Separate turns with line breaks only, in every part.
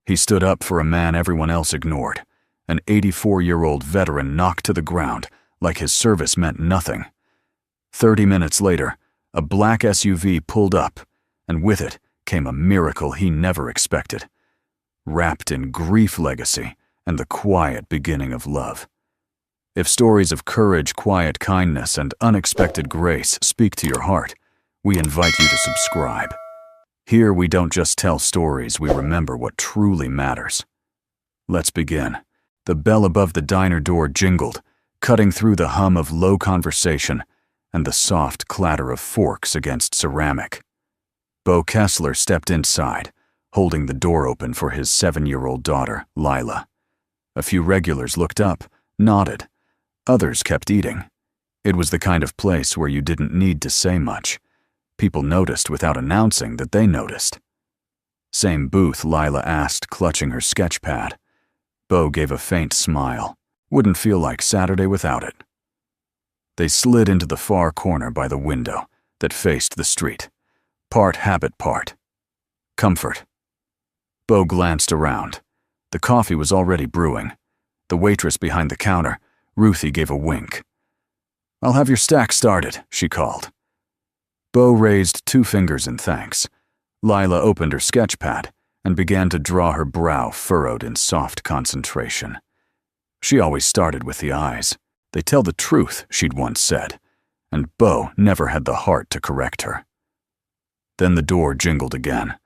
He stood up for a man everyone else ignored, an 84-year-old veteran knocked to the ground like his service meant nothing. 30 minutes later, a black SUV pulled up, and with it came a miracle he never expected, wrapped in grief legacy and the quiet beginning of love. If stories of courage, quiet kindness, and unexpected grace speak to your heart, we invite you to subscribe. Here we don't just tell stories, we remember what truly matters. Let's begin. The bell above the diner door jingled, cutting through the hum of low conversation and the soft clatter of forks against ceramic. Bo Kessler stepped inside, holding the door open for his 7-year-old daughter, Lila. A few regulars looked up, nodded. Others kept eating. It was the kind of place where you didn't need to say much. People noticed without announcing that they noticed. "Same booth?" Lila asked, clutching her sketch pad. Bo gave a faint smile. Wouldn't feel like Saturday without it. They slid into the far corner by the window that faced the street. Part habit, part comfort. Bo glanced around. The coffee was already brewing. The waitress behind the counter, Ruthie, gave a wink. "I'll have your stack started," she called. Bo raised 2 fingers in thanks. Lila opened her sketch pad and began to draw, her brow furrowed in soft concentration. She always started with the eyes. They tell the truth, she'd once said, and Bo never had the heart to correct her. Then the door jingled again.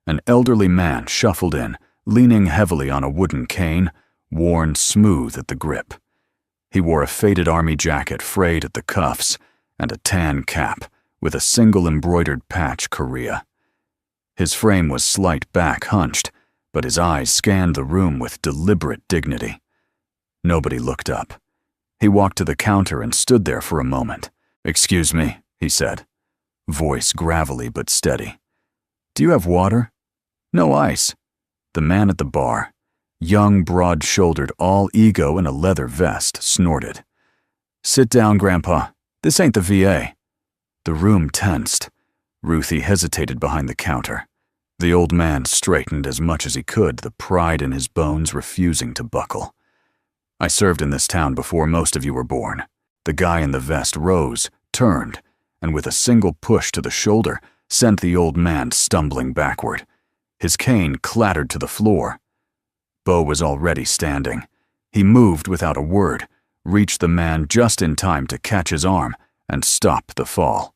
An elderly man shuffled in, leaning heavily on a wooden cane, worn smooth at the grip. He wore a faded army jacket frayed at the cuffs and a tan cap with a single embroidered patch Korea. His frame was slight back hunched, but his eyes scanned the room with deliberate dignity. Nobody looked up. He walked to the counter and stood there for a moment. "Excuse me," he said, voice gravelly but steady. "Do you have water?" "No ice." The man at the bar, young, broad-shouldered, all ego in a leather vest, snorted. "Sit down, Grandpa. This ain't the VA." The room tensed. Ruthie hesitated behind the counter. The old man straightened as much as he could, the pride in his bones refusing to buckle. "I served in this town before most of you were born." The guy in the vest rose, turned, and with a single push to the shoulder, sent the old man stumbling backward. His cane clattered to the floor. Bo was already standing. He moved without a word, reached the man just in time to catch his arm and stop the fall.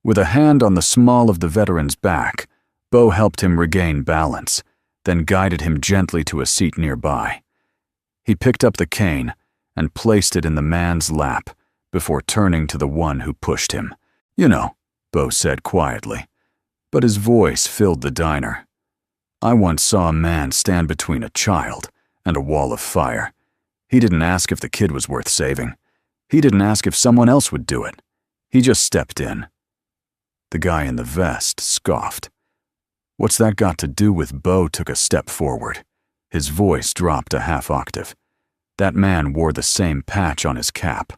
With a hand on the small of the veteran's back, Bo helped him regain balance, then guided him gently to a seat nearby. He picked up the cane and placed it in the man's lap before turning to the one who pushed him. "You know," Bo said quietly, but his voice filled the diner. "I once saw a man stand between a child and a wall of fire. He didn't ask if the kid was worth saving. He didn't ask if someone else would do it. He just stepped in." The guy in the vest scoffed. "What's that got to do with?" Bo took a step forward. His voice dropped a half octave. That man wore the same patch on his cap.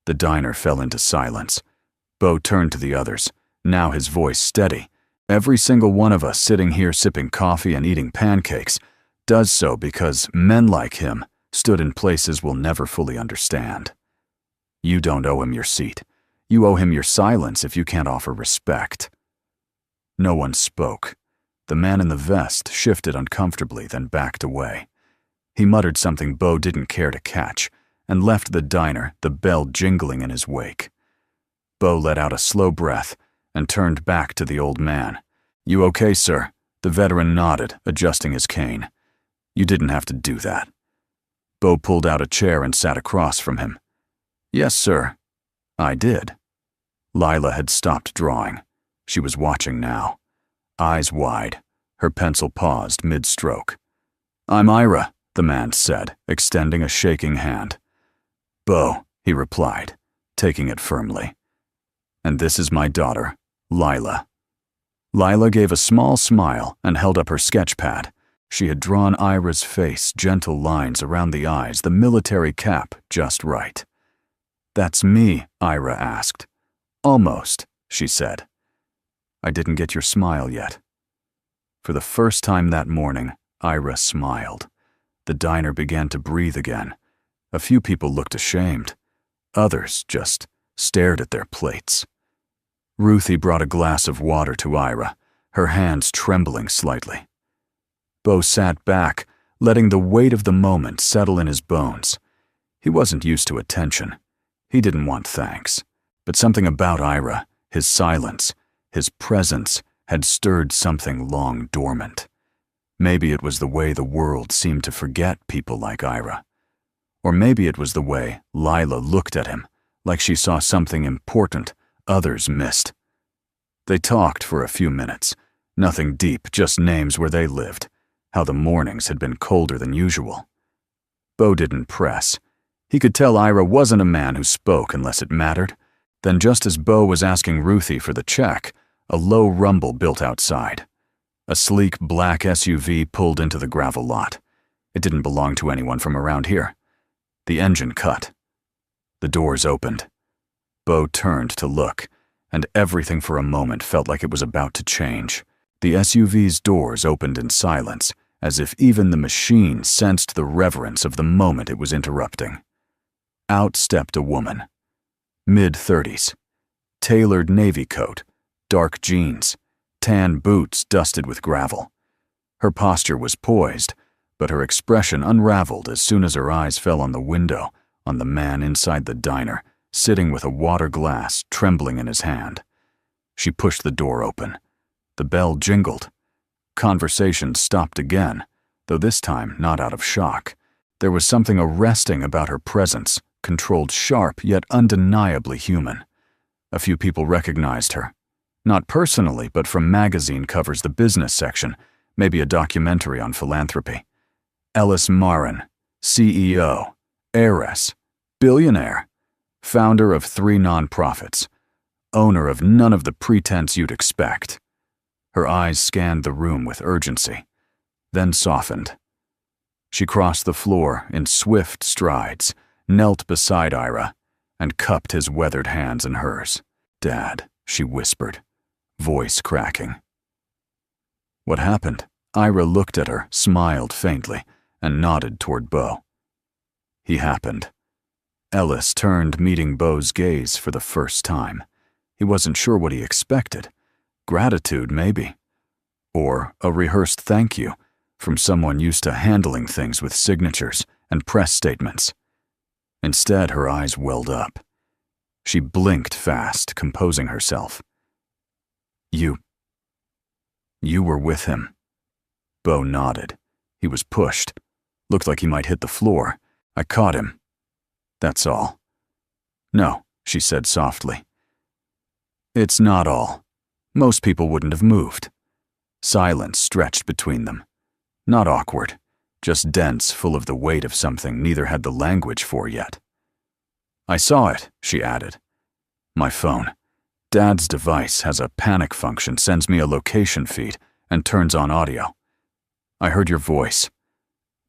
The diner fell into silence. Bo turned to the others, now his voice steady. "Every single one of us sitting here sipping coffee and eating pancakes does so because men like him stood in places we'll never fully understand. You don't owe him your seat. You owe him your silence if you can't offer respect." No one spoke. The man in the vest shifted uncomfortably, then backed away. He muttered something Bo didn't care to catch, and left the diner, the bell jingling in his wake. Bo let out a slow breath and turned back to the old man. "You okay, sir?" The veteran nodded, adjusting his cane. "You didn't have to do that." Bo pulled out a chair and sat across from him. "Yes, sir. I did." Lila had stopped drawing. She was watching now. Eyes wide, her pencil paused mid-stroke. "I'm Ira," the man said, extending a shaking hand. "Bo," he replied, taking it firmly. "And this is my daughter, Lila." Lila gave a small smile and held up her sketch pad. She had drawn Ira's face, gentle lines around the eyes, the military cap just right. "That's me?" Ira asked. "Almost," she said. "I didn't get your smile yet." For the first time that morning, Ira smiled. The diner began to breathe again. A few people looked ashamed. Others just stared at their plates. Ruthie brought a glass of water to Ira, her hands trembling slightly. Bo sat back, letting the weight of the moment settle in his bones. He wasn't used to attention. He didn't want thanks. But something about Ira, his silence, his presence, had stirred something long dormant. Maybe it was the way the world seemed to forget people like Ira. Or maybe it was the way Lila looked at him, like she saw something important others missed. They talked for a few minutes. Nothing deep, just names where they lived, how the mornings had been colder than usual. Bo didn't press. He could tell Ira wasn't a man who spoke unless it mattered. Then just as Bo was asking Ruthie for the check, a low rumble built outside. A sleek black SUV pulled into the gravel lot. It didn't belong to anyone from around here. The engine cut. The doors opened. Bo turned to look, and everything for a moment felt like it was about to change. The SUV's doors opened in silence, as if even the machine sensed the reverence of the moment it was interrupting. Out stepped a woman. Mid-30s. Tailored navy coat, dark jeans, tan boots dusted with gravel. Her posture was poised, but her expression unraveled as soon as her eyes fell on the window, on the man inside the diner, sitting with a water glass trembling in his hand. She pushed the door open. The bell jingled. Conversation stopped again, though this time not out of shock. There was something arresting about her presence, controlled sharp yet undeniably human. A few people recognized her. Not personally, but from magazine covers the business section, maybe a documentary on philanthropy. Ellis Marin, CEO, heiress, billionaire, founder of 3 nonprofits, owner of none of the pretense you'd expect. Her eyes scanned the room with urgency, then softened. She crossed the floor in swift strides, knelt beside Ira, and cupped his weathered hands in hers. "Dad," she whispered, voice cracking. "What happened?" Ira looked at her, smiled faintly, and nodded toward Bo. "He happened." Ellis turned, meeting Bo's gaze for the first time. He wasn't sure what he expected. Gratitude, maybe. Or a rehearsed thank you from someone used to handling things with signatures and press statements. Instead, her eyes welled up. She blinked fast, composing herself. You were with him." Bo nodded. He was pushed. Looked like he might hit the floor. "I caught him. That's all." "No," she said softly. "It's not all. Most people wouldn't have moved." Silence stretched between them. Not awkward, just dense, full of the weight of something neither had the language for yet. "I saw it," she added. "My phone. Dad's device has a panic function, sends me a location feed, and turns on audio. I heard your voice."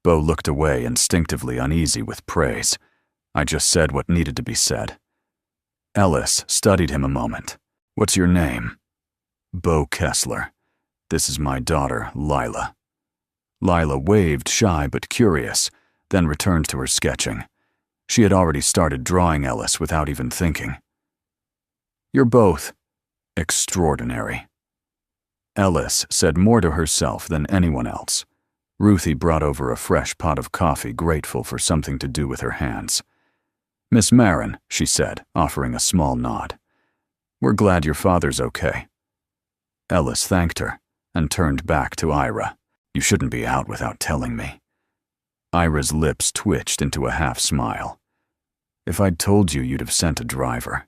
Bo looked away, instinctively uneasy with praise. "I just said what needed to be said." Ellis studied him a moment. "What's your name?" "Bo Kessler. This is my daughter, Lila." Lila waved, shy but curious, then returned to her sketching. She had already started drawing Ellis without even thinking. "You're both extraordinary." Ellis said more to herself than anyone else. Ruthie brought over a fresh pot of coffee, grateful for something to do with her hands. "Miss Marin," she said, offering a small nod. "We're glad your father's okay." Ellis thanked her and turned back to Ira. "You shouldn't be out without telling me." Ira's lips twitched into a half-smile. "If I'd told you, you'd have sent a driver.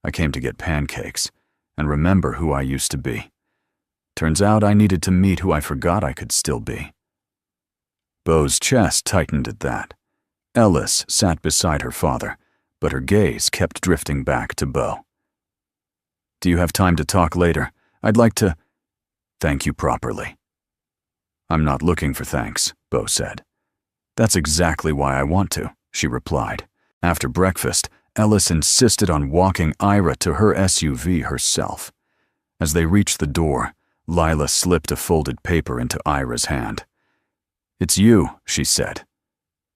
I came to get pancakes and remember who I used to be. Turns out I needed to meet who I forgot I could still be." Bo's chest tightened at that. Ellis sat beside her father, but her gaze kept drifting back to Bo. "Do you have time to talk later? I'd like to thank you properly." "I'm not looking for thanks," Bo said. "That's exactly why I want to," she replied. After breakfast, Ellis insisted on walking Ira to her SUV herself. As they reached the door, Lila slipped a folded paper into Ira's hand. "It's you," she said,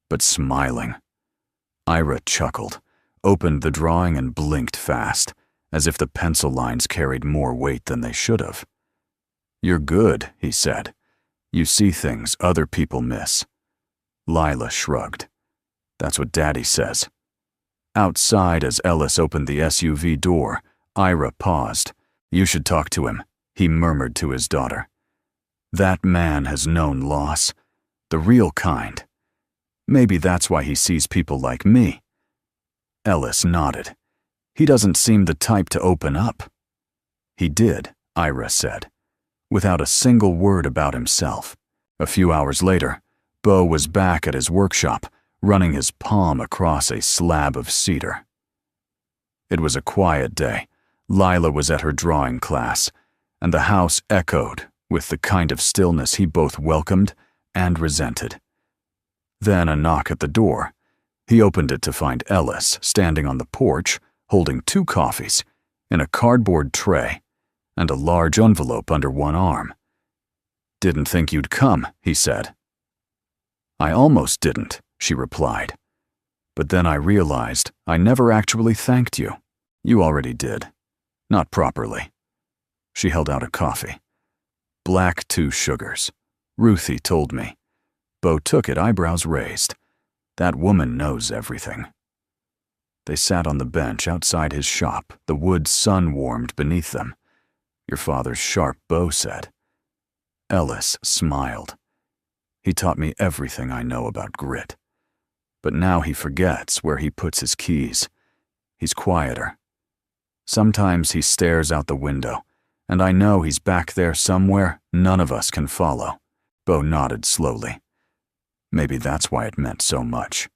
but smiling. Ira chuckled, opened the drawing and blinked fast, as if the pencil lines carried more weight than they should have. "You're good," he said. "You see things other people miss." Lila shrugged. "That's what Daddy says." Outside, as Ellis opened the SUV door, Ira paused. "You should talk to him," he murmured to his daughter. "That man has known loss. The real kind. Maybe that's why he sees people like me." Ellis nodded. "He doesn't seem the type to open up." "He did," Ira said, without a single word about himself. A few hours later, Bo was back at his workshop, running his palm across a slab of cedar. It was a quiet day. Lila was at her drawing class, and the house echoed with the kind of stillness he both welcomed and resented. Then a knock at the door. He opened it to find Ellis standing on the porch, holding 2 coffees in a cardboard tray and a large envelope under one arm. "Didn't think you'd come," he said. "I almost didn't," she replied. "But then I realized I never actually thanked you. You already did. Not properly." She held out a coffee. "Black 2 sugars. Ruthie told me." Bo took it, eyebrows raised. That woman knows everything. They sat on the bench outside his shop, the wood sun warmed beneath them. "Your father's sharp," Bo said. Ellis smiled. "He taught me everything I know about grit. But now he forgets where he puts his keys. He's quieter. Sometimes he stares out the window, and I know he's back there somewhere none of us can follow." Bo nodded slowly. Maybe that's why it meant so much.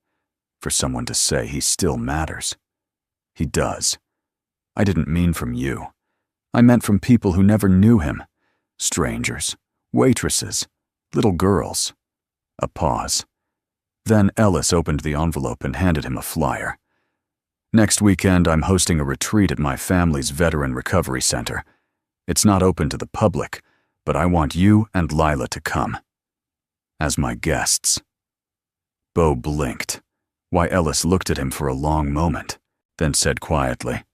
For someone to say he still matters. He does. I didn't mean from you. I meant from people who never knew him. Strangers, waitresses, little girls. A pause. Then Ellis opened the envelope and handed him a flyer. "Next weekend, I'm hosting a retreat at my family's veteran recovery center. It's not open to the public, but I want you and Lila to come. As my guests." Bo blinked. Why, Ellis looked at him for a long moment, then said quietly,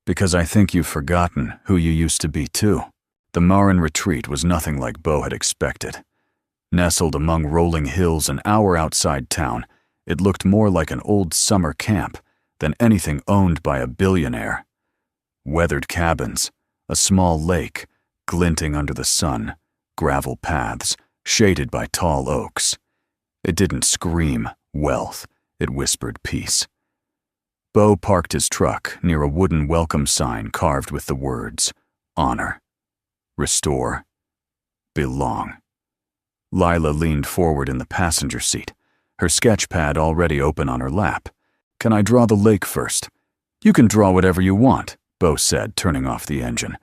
"Because I think you've forgotten who you used to be too." The Marin retreat was nothing like Bo had expected. Nestled among rolling hills an hour outside town, it looked more like an old summer camp than anything owned by a billionaire. Weathered cabins, a small lake, glinting under the sun, gravel paths, shaded by tall oaks. It didn't scream wealth, it whispered peace. Bo parked his truck near a wooden welcome sign carved with the words, "Honor, Restore, Belong." Lila leaned forward in the passenger seat, her sketch pad already open on her lap. "Can I draw the lake first?" "You can draw whatever you want," Bo said, turning off the engine.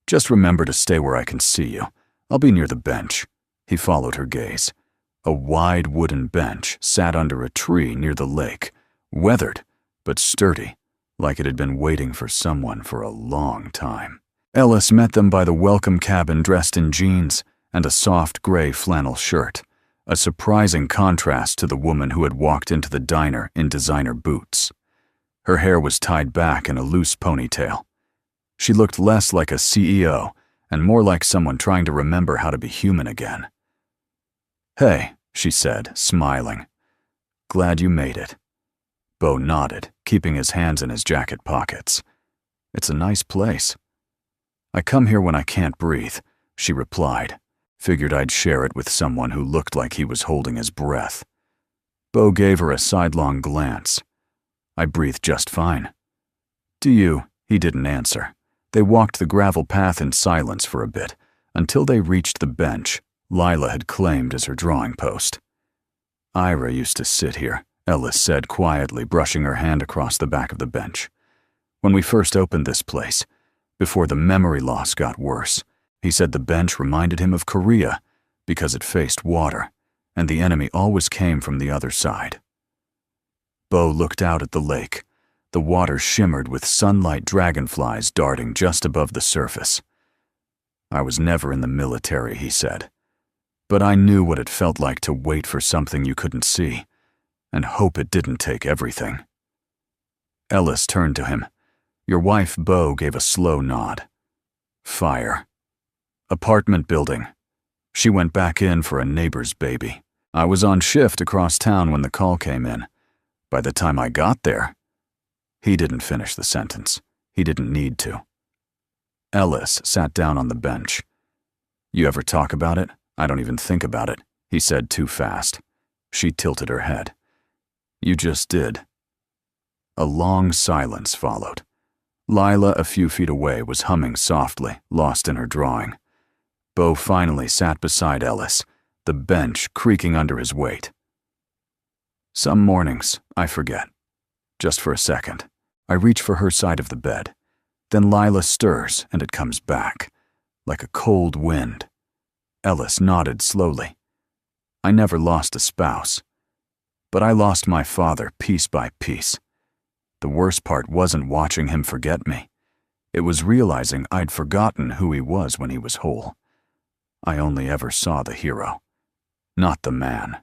"Just remember to stay where I can see you. I'll be near the bench." He followed her gaze. A wide wooden bench sat under a tree near the lake, weathered but sturdy, like it had been waiting for someone for a long time. Ellis met them by the welcome cabin dressed in jeans and a soft gray flannel shirt, a surprising contrast to the woman who had walked into the diner in designer boots. Her hair was tied back in a loose ponytail. She looked less like a CEO and more like someone trying to remember how to be human again. "Hey," she said, smiling. "Glad you made it." Bo nodded, keeping his hands in his jacket pockets. "It's a nice place." "I come here when I can't breathe," she replied. Figured I'd share it with someone who looked like he was holding his breath. Bo gave her a sidelong glance. "I breathe just fine." "Do you?" He didn't answer. They walked the gravel path in silence for a bit, until they reached the bench Lila had claimed as her drawing post. "Ira used to sit here," Ellis said quietly, brushing her hand across the back of the bench. "When we first opened this place, before the memory loss got worse, he said the bench reminded him of Korea because it faced water, and the enemy always came from the other side." Bo looked out at the lake. The water shimmered with sunlight dragonflies darting just above the surface. "I was never in the military," he said. But I knew what it felt like to wait for something you couldn't see, and hope it didn't take everything. Ellis turned to him. Your wife, Bo, gave a slow nod. Fire. Apartment building. She went back in for a neighbor's baby. I was on shift across town when the call came in. By the time I got there, he didn't finish the sentence. He didn't need to. Ellis sat down on the bench. You ever talk about it? I don't even think about it, he said too fast. She tilted her head. You just did. A long silence followed. Lila, a few feet away, was humming softly, lost in her drawing. Bo finally sat beside Ellis, the bench creaking under his weight. Some mornings, I forget. Just for a second. I reach for her side of the bed. Then Lila stirs, and it comes back, like a cold wind. Ellis nodded slowly. I never lost a spouse. But I lost my father piece by piece. The worst part wasn't watching him forget me. It was realizing I'd forgotten who he was when he was whole. I only ever saw the hero, not the man.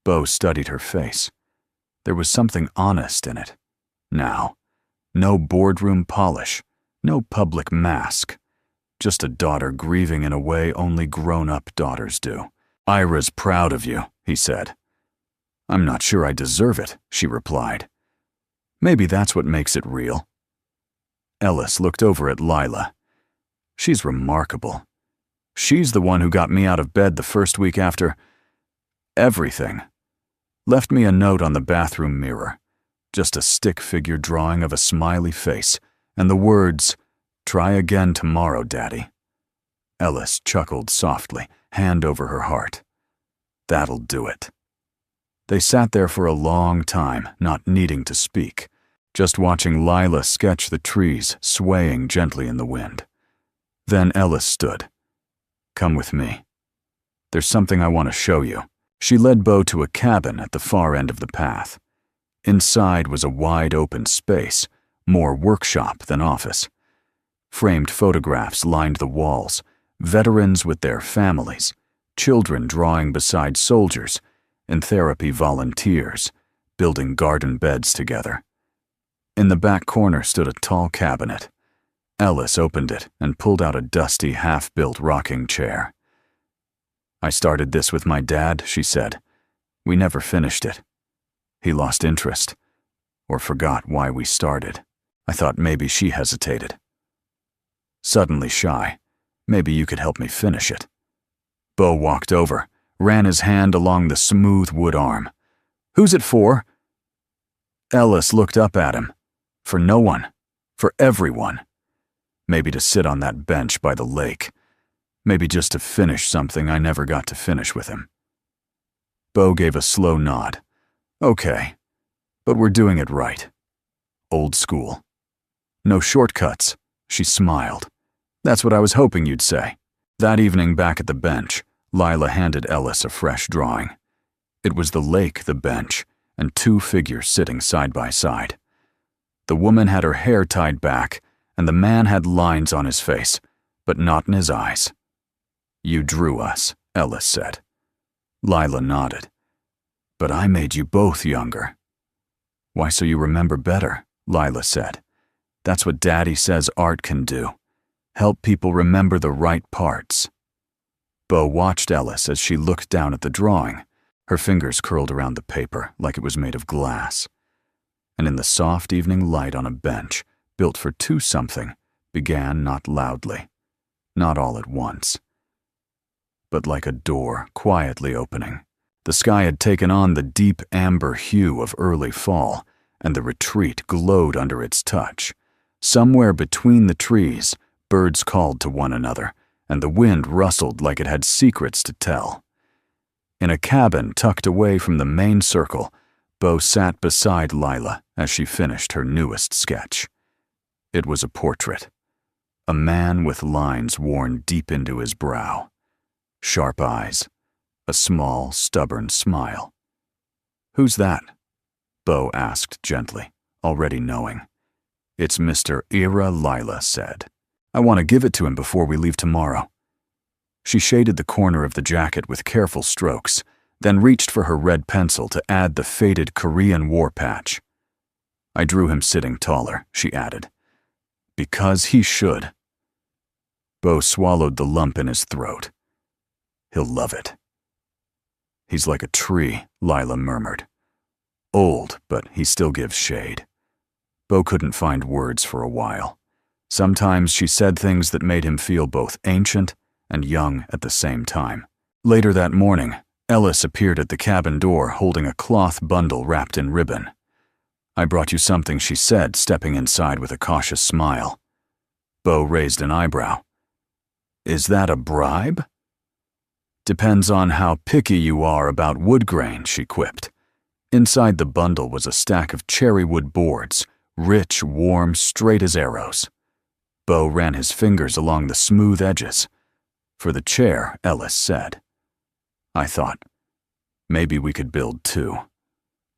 Bo studied her face. There was something honest in it. Now, no boardroom polish, no public mask. Just a daughter grieving in a way only grown-up daughters do. Ira's proud of you, he said. I'm not sure I deserve it, she replied. Maybe that's what makes it real. Ellis looked over at Lila. She's remarkable. She's the one who got me out of bed the first week after everything. Left me a note on the bathroom mirror. Just a stick figure drawing of a smiley face and the words, "Try again tomorrow, Daddy." Ellis chuckled softly, hand over her heart. That'll do it. They sat there for a long time, not needing to speak, just watching Lila sketch the trees swaying gently in the wind. Then Ellis stood. Come with me. There's something I want to show you. She led Bo to a cabin at the far end of the path. Inside was a wide-open space, more workshop than office. Framed photographs lined the walls, veterans with their families, children drawing beside soldiers, and therapy volunteers, building garden beds together. In the back corner stood a tall cabinet. Ellis opened it and pulled out a dusty, half-built rocking chair. I started this with my dad, she said. We never finished it. He lost interest, or forgot why we started. I thought maybe she hesitated. Suddenly shy, maybe you could help me finish it. Bo walked over, ran his hand along the smooth wood arm. Who's it for? Ellis looked up at him. For no one. For everyone. Maybe to sit on that bench by the lake. Maybe just to finish something I never got to finish with him. Bo gave a slow nod. Okay, but we're doing it right. Old school. No shortcuts, she smiled. That's what I was hoping you'd say. That evening back at the bench, Lila handed Ellis a fresh drawing. It was the lake, the bench, and two figures sitting side by side. The woman had her hair tied back, and the man had lines on his face, but not in his eyes. You drew us, Ellis said. Lila nodded. But I made you both younger. Why, so you remember better, Lila said. That's what Daddy says art can do. Help people remember the right parts. Bo watched Ellis as she looked down at the drawing. Her fingers curled around the paper like it was made of glass. And in the soft evening light on a bench, built for two-something, began not loudly, not all at once, but like a door quietly opening. The sky had taken on the deep amber hue of early fall, and the retreat glowed under its touch. Somewhere between the trees, birds called to one another, and the wind rustled like it had secrets to tell. In a cabin tucked away from the main circle, Bo sat beside Lila as she finished her newest sketch. It was a portrait. A man with lines worn deep into his brow. Sharp eyes. A small, stubborn smile. Who's that? Bo asked gently, already knowing. It's Mr. Ira, Lila said. I want to give it to him before we leave tomorrow. She shaded the corner of the jacket with careful strokes, then reached for her red pencil to add the faded Korean War patch. I drew him sitting taller, she added. Because he should. Bo swallowed the lump in his throat. He'll love it. He's like a tree, Lila murmured. Old, but he still gives shade. Bo couldn't find words for a while. Sometimes she said things that made him feel both ancient and young at the same time. Later that morning, Ellis appeared at the cabin door holding a cloth bundle wrapped in ribbon. I brought you something, she said, stepping inside with a cautious smile. Bo raised an eyebrow. Is that a bribe? Depends on how picky you are about wood grain, she quipped. Inside the bundle was a stack of cherrywood boards, rich, warm, straight as arrows. Bo ran his fingers along the smooth edges. For the chair, Ellis said. I thought, maybe we could build two.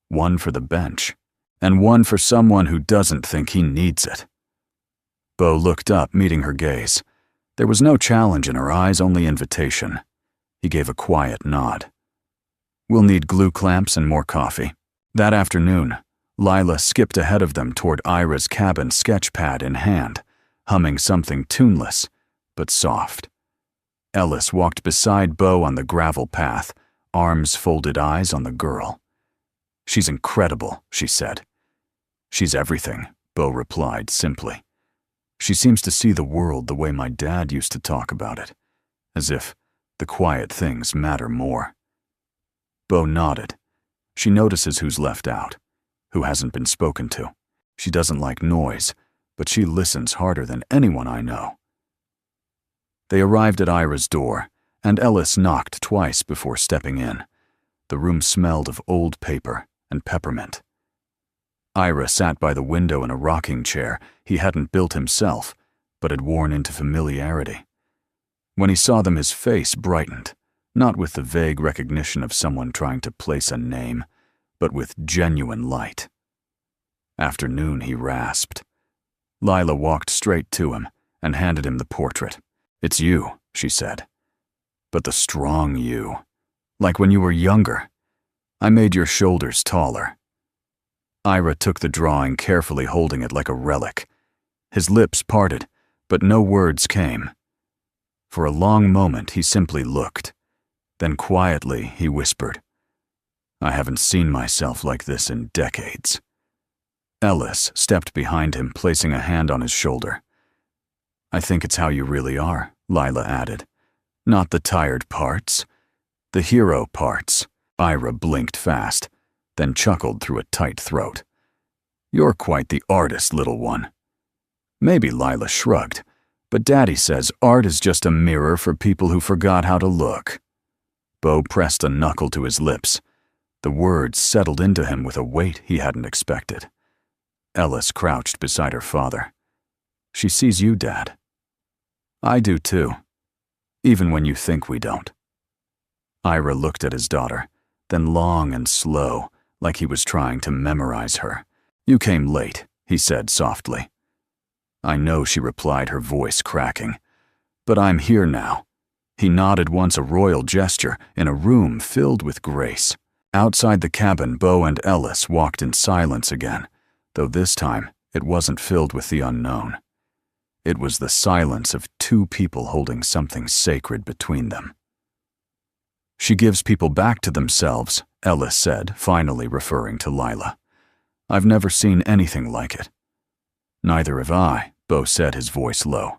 One for the bench, and one for someone who doesn't think he needs it. Bo looked up, meeting her gaze. There was no challenge in her eyes, only invitation. He gave a quiet nod. We'll need glue clamps and more coffee. That afternoon, Lila skipped ahead of them toward Ira's cabin, sketch pad in hand, humming something tuneless, but soft. Ellis walked beside Bo on the gravel path, arms folded, eyes on the girl. She's incredible, she said. She's everything, Bo replied simply. She seems to see the world the way my dad used to talk about it, as if the quiet things matter more. Bo nodded. She notices who's left out, who hasn't been spoken to. She doesn't like noise, but she listens harder than anyone I know. They arrived at Ira's door, and Ellis knocked twice before stepping in. The room smelled of old paper and peppermint. Ira sat by the window in a rocking chair he hadn't built himself, but had worn into familiarity. When he saw them, his face brightened, not with the vague recognition of someone trying to place a name, but with genuine light. Afternoon, he rasped. Lila walked straight to him and handed him the portrait. It's you, she said. But the strong you. Like when you were younger. I made your shoulders taller. Ira took the drawing, carefully holding it like a relic. His lips parted, but no words came. For a long moment, he simply looked. Then quietly, he whispered, I haven't seen myself like this in decades. Ellis stepped behind him, placing a hand on his shoulder. I think it's how you really are, Lila added. Not the tired parts. The hero parts. Ira blinked fast, then chuckled through a tight throat. You're quite the artist, little one. Maybe, Lila shrugged, but Daddy says art is just a mirror for people who forgot how to look. Bo pressed a knuckle to his lips. The words settled into him with a weight he hadn't expected. Ellis crouched beside her father. She sees you, Dad. I do too, even when you think we don't. Ira looked at his daughter, then long and slow, like he was trying to memorize her. You came late, he said softly. I know, she replied, her voice cracking. But I'm here now. He nodded once, a royal gesture, in a room filled with grace. Outside the cabin, Bo and Ellis walked in silence again, though this time it wasn't filled with the unknown. It was the silence of two people holding something sacred between them. She gives people back to themselves, Ellis said, finally referring to Lila. I've never seen anything like it. Neither have I, Bo said, his voice low.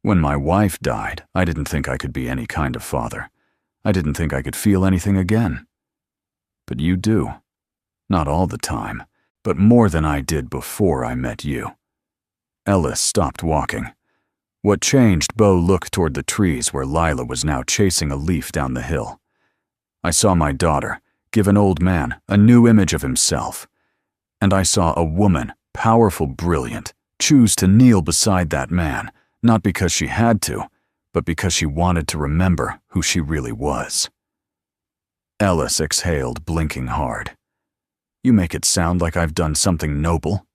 When my wife died, I didn't think I could be any kind of father. I didn't think I could feel anything again. But you do. Not all the time, but more than I did before I met you. Ellis stopped walking. What changed? Bo looked toward the trees where Lila was now chasing a leaf down the hill. I saw my daughter give an old man a new image of himself. And I saw a woman, powerful, brilliant, choose to kneel beside that man, not because she had to, but because she wanted to remember who she really was. Ellis exhaled, blinking hard. You make it sound like I've done something noble.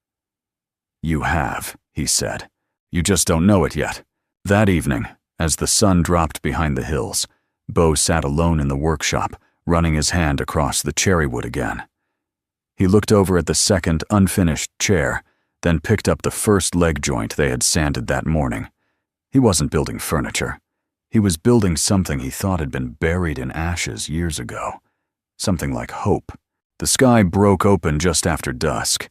You have, he said. You just don't know it yet. That evening, As the sun dropped behind the hills, Bo sat alone in the workshop, running his hand across the cherrywood again. He looked over at the second unfinished chair, then picked up the first leg joint they had sanded that morning. He wasn't building furniture. He was building something he thought had been buried in ashes years ago. Something like hope. The sky broke open just after dusk.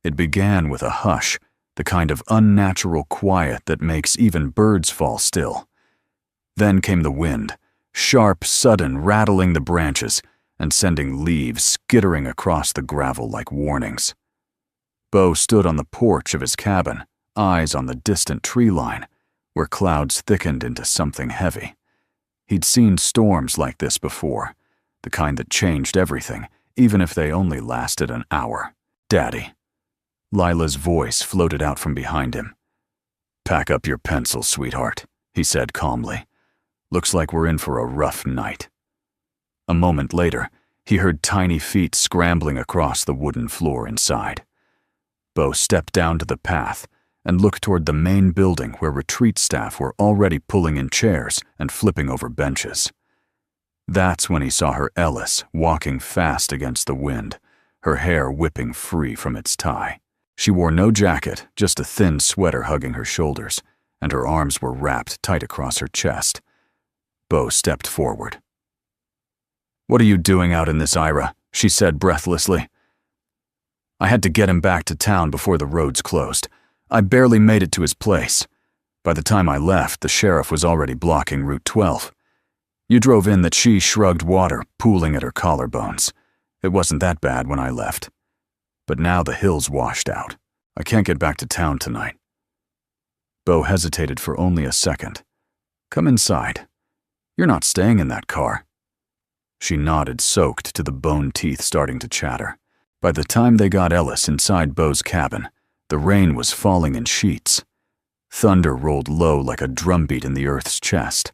It began with a hush, the kind of unnatural quiet that makes even birds fall still. Then came the wind, sharp, sudden, rattling the branches and sending leaves skittering across the gravel like warnings. Bo stood on the porch of his cabin, eyes on the distant tree line, where clouds thickened into something heavy. He'd seen storms like this before, the kind that changed everything, even if they only lasted an hour. "Daddy." Lila's voice floated out from behind him. "Pack up your pencil, sweetheart," he said calmly. "Looks like we're in for a rough night." A moment later, he heard tiny feet scrambling across the wooden floor inside. Bo stepped down to the path and looked toward the main building where retreat staff were already pulling in chairs and flipping over benches. That's when he saw her Ellis walking fast against the wind, her hair whipping free from its tie. She wore no jacket, just a thin sweater hugging her shoulders, and her arms were wrapped tight across her chest. Bo stepped forward. "What are you doing out in this, Ira?" she said breathlessly. "I had to get him back to town before the roads closed. I barely made it to his place. By the time I left, the sheriff was already blocking Route 12. You drove in that she shrugged water, pooling at her collarbones. It wasn't that bad when I left. But now the hill's washed out. I can't get back to town tonight." Bo hesitated for only a second. "Come inside. You're not staying in that car." She nodded, soaked to the bone teeth starting to chatter. By the time they got Ellis inside Bo's cabin, the rain was falling in sheets. Thunder rolled low like a drumbeat in the earth's chest.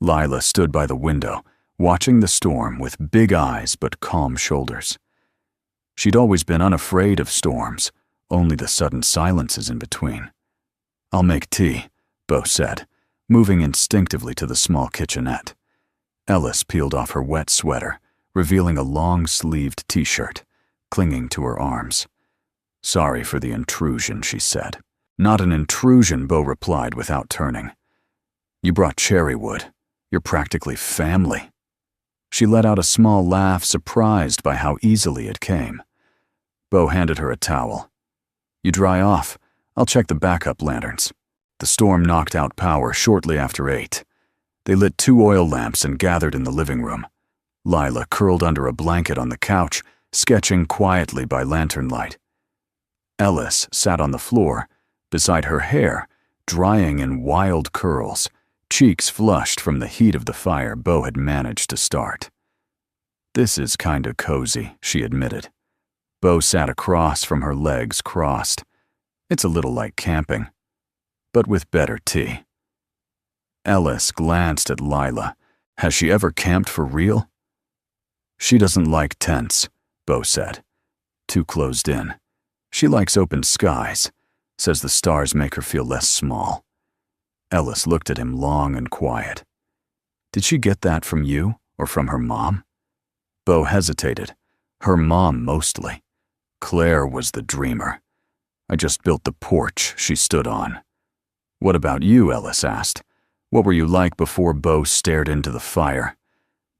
Lila stood by the window, watching the storm with big eyes but calm shoulders. She'd always been unafraid of storms, only the sudden silences in between. "I'll make tea," Bo said, moving instinctively to the small kitchenette. Ellis peeled off her wet sweater, revealing a long-sleeved t-shirt, clinging to her arms. "Sorry for the intrusion," she said. "Not an intrusion," Bo replied without turning. "You brought cherrywood. You're practically family." She let out a small laugh, surprised by how easily it came. Bo handed her a towel. "You dry off. I'll check the backup lanterns." The storm knocked out power shortly after 8. They lit 2 oil lamps and gathered in the living room. Lila curled under a blanket on the couch, sketching quietly by lantern light. Ellis sat on the floor, beside her hair, drying in wild curls, cheeks flushed from the heat of the fire Bo had managed to start. "This is kinda cozy," she admitted. Bo sat across from her, legs crossed. "It's a little like camping, but with better tea." Ellis glanced at Lila. Has she ever camped for real? "She doesn't like tents," Bo said. "Too closed in. She likes open skies. Says the stars make her feel less small." Ellis looked at him long and quiet. "Did she get that from you or from her mom?" Bo hesitated. Her mom mostly. Claire was the dreamer. "I just built the porch she stood on." "What about you?" Ellis asked. "What were you like before?" Bo stared into the fire.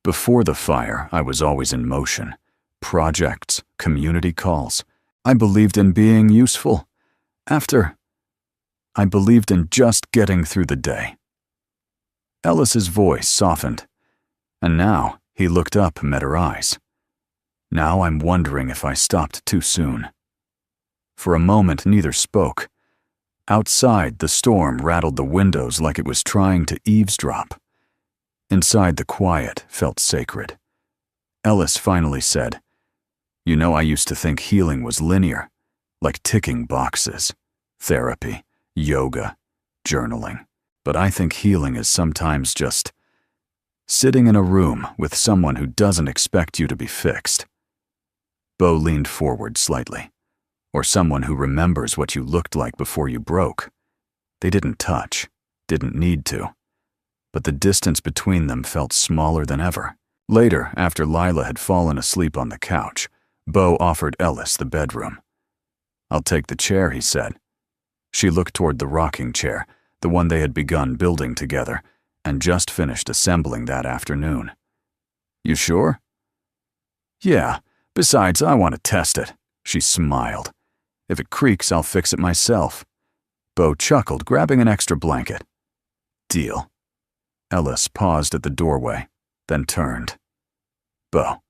"Before the fire, I was always in motion. Projects, community calls. I believed in being useful. After, I believed in just getting through the day." Ellis's voice softened, and now he looked up and met her eyes. "Now I'm wondering if I stopped too soon." For a moment, neither spoke. Outside, the storm rattled the windows like it was trying to eavesdrop. Inside, the quiet felt sacred. Ellis finally said, "You know, I used to think healing was linear, like ticking boxes. Therapy, yoga, journaling. But I think healing is sometimes just sitting in a room with someone who doesn't expect you to be fixed." Bo leaned forward slightly. "Or someone who remembers what you looked like before you broke. They didn't touch, didn't need to. but the distance between them felt smaller than ever. Later, after Lila had fallen asleep on the couch, Beau offered Ellis the bedroom. "I'll take the chair," he said. She looked toward the rocking chair, the one they had begun building together, and just finished assembling that afternoon. "You sure?" "Yeah, besides, I want to test it." She smiled. "If it creaks, I'll fix it myself." Beau chuckled, grabbing an extra blanket. "Deal." Ellis paused at the doorway, then turned. "Beau,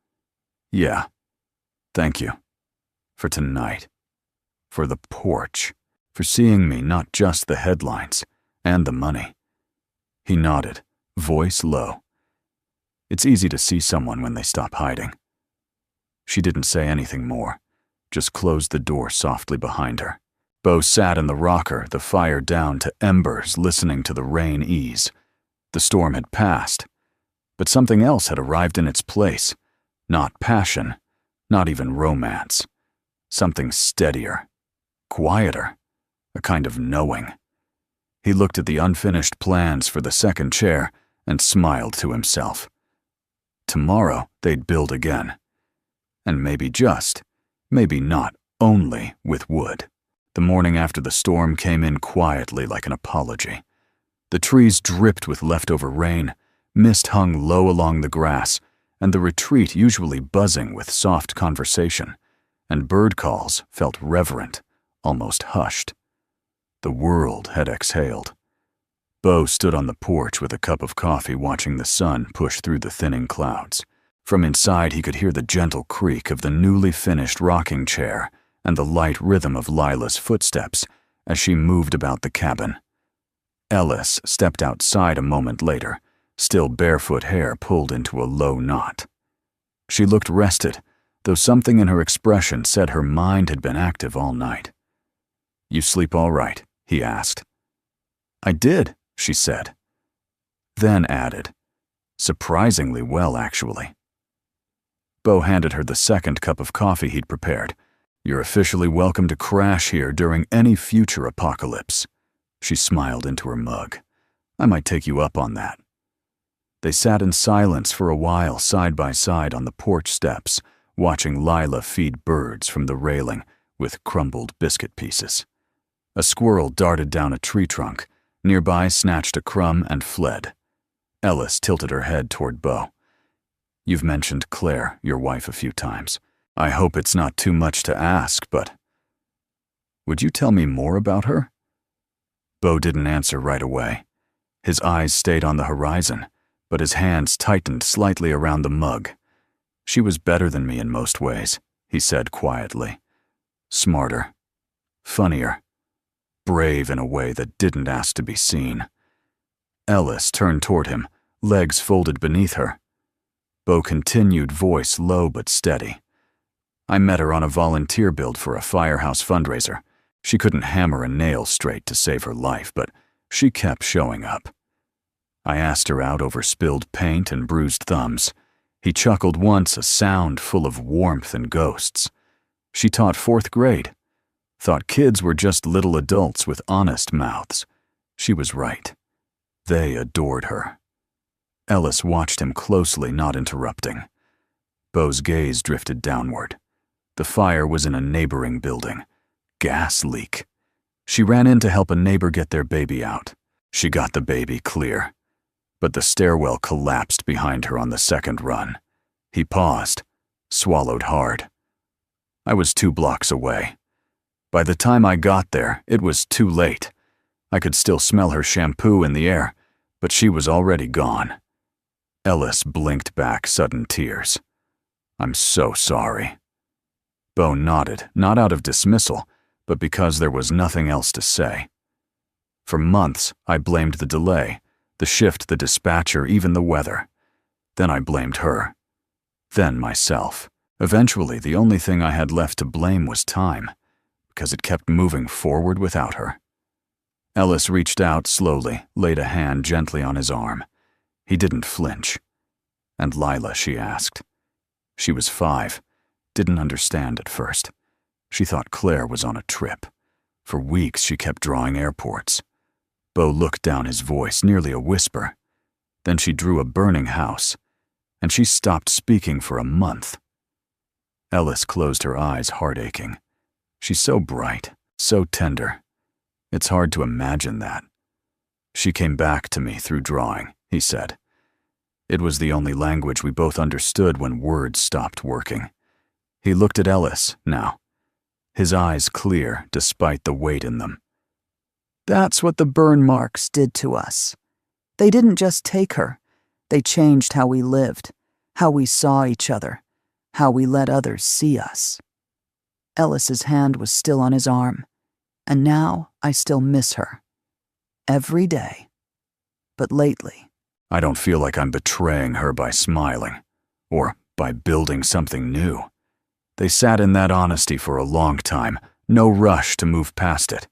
yeah, thank you. For tonight. For the porch. For seeing me, not just the headlines, and the money." He nodded, voice low. It's easy to see someone when they stop hiding. She didn't say anything more, just closed the door softly behind her. Beau sat in the rocker, the fire down to embers, listening to the rain ease. The storm had passed, but something else had arrived in its place. Not passion, not even romance. Something steadier, quieter, a kind of knowing. He looked at the unfinished plans for the second chair and smiled to himself. Tomorrow they'd build again. And maybe not only with wood. The morning after the storm came in quietly like an apology. The trees dripped with leftover rain, mist hung low along the grass, and the retreat usually buzzing with soft conversation, and bird calls felt reverent, almost hushed. The world had exhaled. Beau stood on the porch with a cup of coffee watching the sun push through the thinning clouds. From inside he could hear the gentle creak of the newly finished rocking chair and the light rhythm of Lila's footsteps as she moved about the cabin. Ellis stepped outside a moment later, still barefoot hair pulled into a low knot. She looked rested, though something in her expression said her mind had been active all night. "You sleep all right?" he asked. "I did," she said. Then added, "Surprisingly well, actually." Beau handed her the second cup of coffee he'd prepared. "You're officially welcome to crash here during any future apocalypse." She smiled into her mug. "I might take you up on that." They sat in silence for a while side by side on the porch steps, watching Lila feed birds from the railing with crumbled biscuit pieces. A squirrel darted down a tree trunk, nearby snatched a crumb and fled. Ellis tilted her head toward Beau. "You've mentioned Claire, your wife, a few times. I hope it's not too much to ask, but would you tell me more about her?" Beau didn't answer right away. His eyes stayed on the horizon, but his hands tightened slightly around the mug. "She was better than me in most ways," he said quietly. "Smarter, funnier, brave in a way that didn't ask to be seen." Ellis turned toward him, legs folded beneath her. Beau continued, voice low but steady. "I met her on a volunteer build for a firehouse fundraiser. She couldn't hammer a nail straight to save her life, but she kept showing up. I asked her out over spilled paint and bruised thumbs. He chuckled once, a sound full of warmth and ghosts. She taught 4th grade. Thought kids were just little adults with honest mouths. She was right. They adored her." Ellis watched him closely, not interrupting. Beau's gaze drifted downward. The fire was in a neighboring building. Gas leak. She ran in to help a neighbor get their baby out. She got the baby clear, but the stairwell collapsed behind her on the second run. He paused, swallowed hard. "I was 2 blocks away. By the time I got there, it was too late. I could still smell her shampoo in the air, but she was already gone." Ellis blinked back sudden tears. "I'm so sorry." Beau nodded, not out of dismissal, but because there was nothing else to say. "For months, I blamed the delay, the shift, the dispatcher, even the weather. Then I blamed her. Then myself. Eventually, the only thing I had left to blame was time, because it kept moving forward without her." Ellis reached out slowly, laid a hand gently on his arm. He didn't flinch. "And Lila?" she asked. She was 5, didn't understand at first. She thought Claire was on a trip. For weeks she kept drawing airports. Beau looked down, his voice nearly a whisper. Then she drew a burning house, and she stopped speaking for a month. Ellis closed her eyes, heart-aching. She's so bright, so tender. It's hard to imagine that. She came back to me through drawing, he said. It was the only language we both understood when words stopped working. He looked at Ellis now, his eyes clear despite the weight in them.
That's what the burn marks did to us. They didn't just take her. They changed how we lived, how we saw each other, how we let others see us. Ellis's hand was still on his arm, and now I still miss her. Every day. But lately,
I don't feel like I'm betraying her by smiling, or by building something new. They sat in that honesty for a long time, no rush to move past it.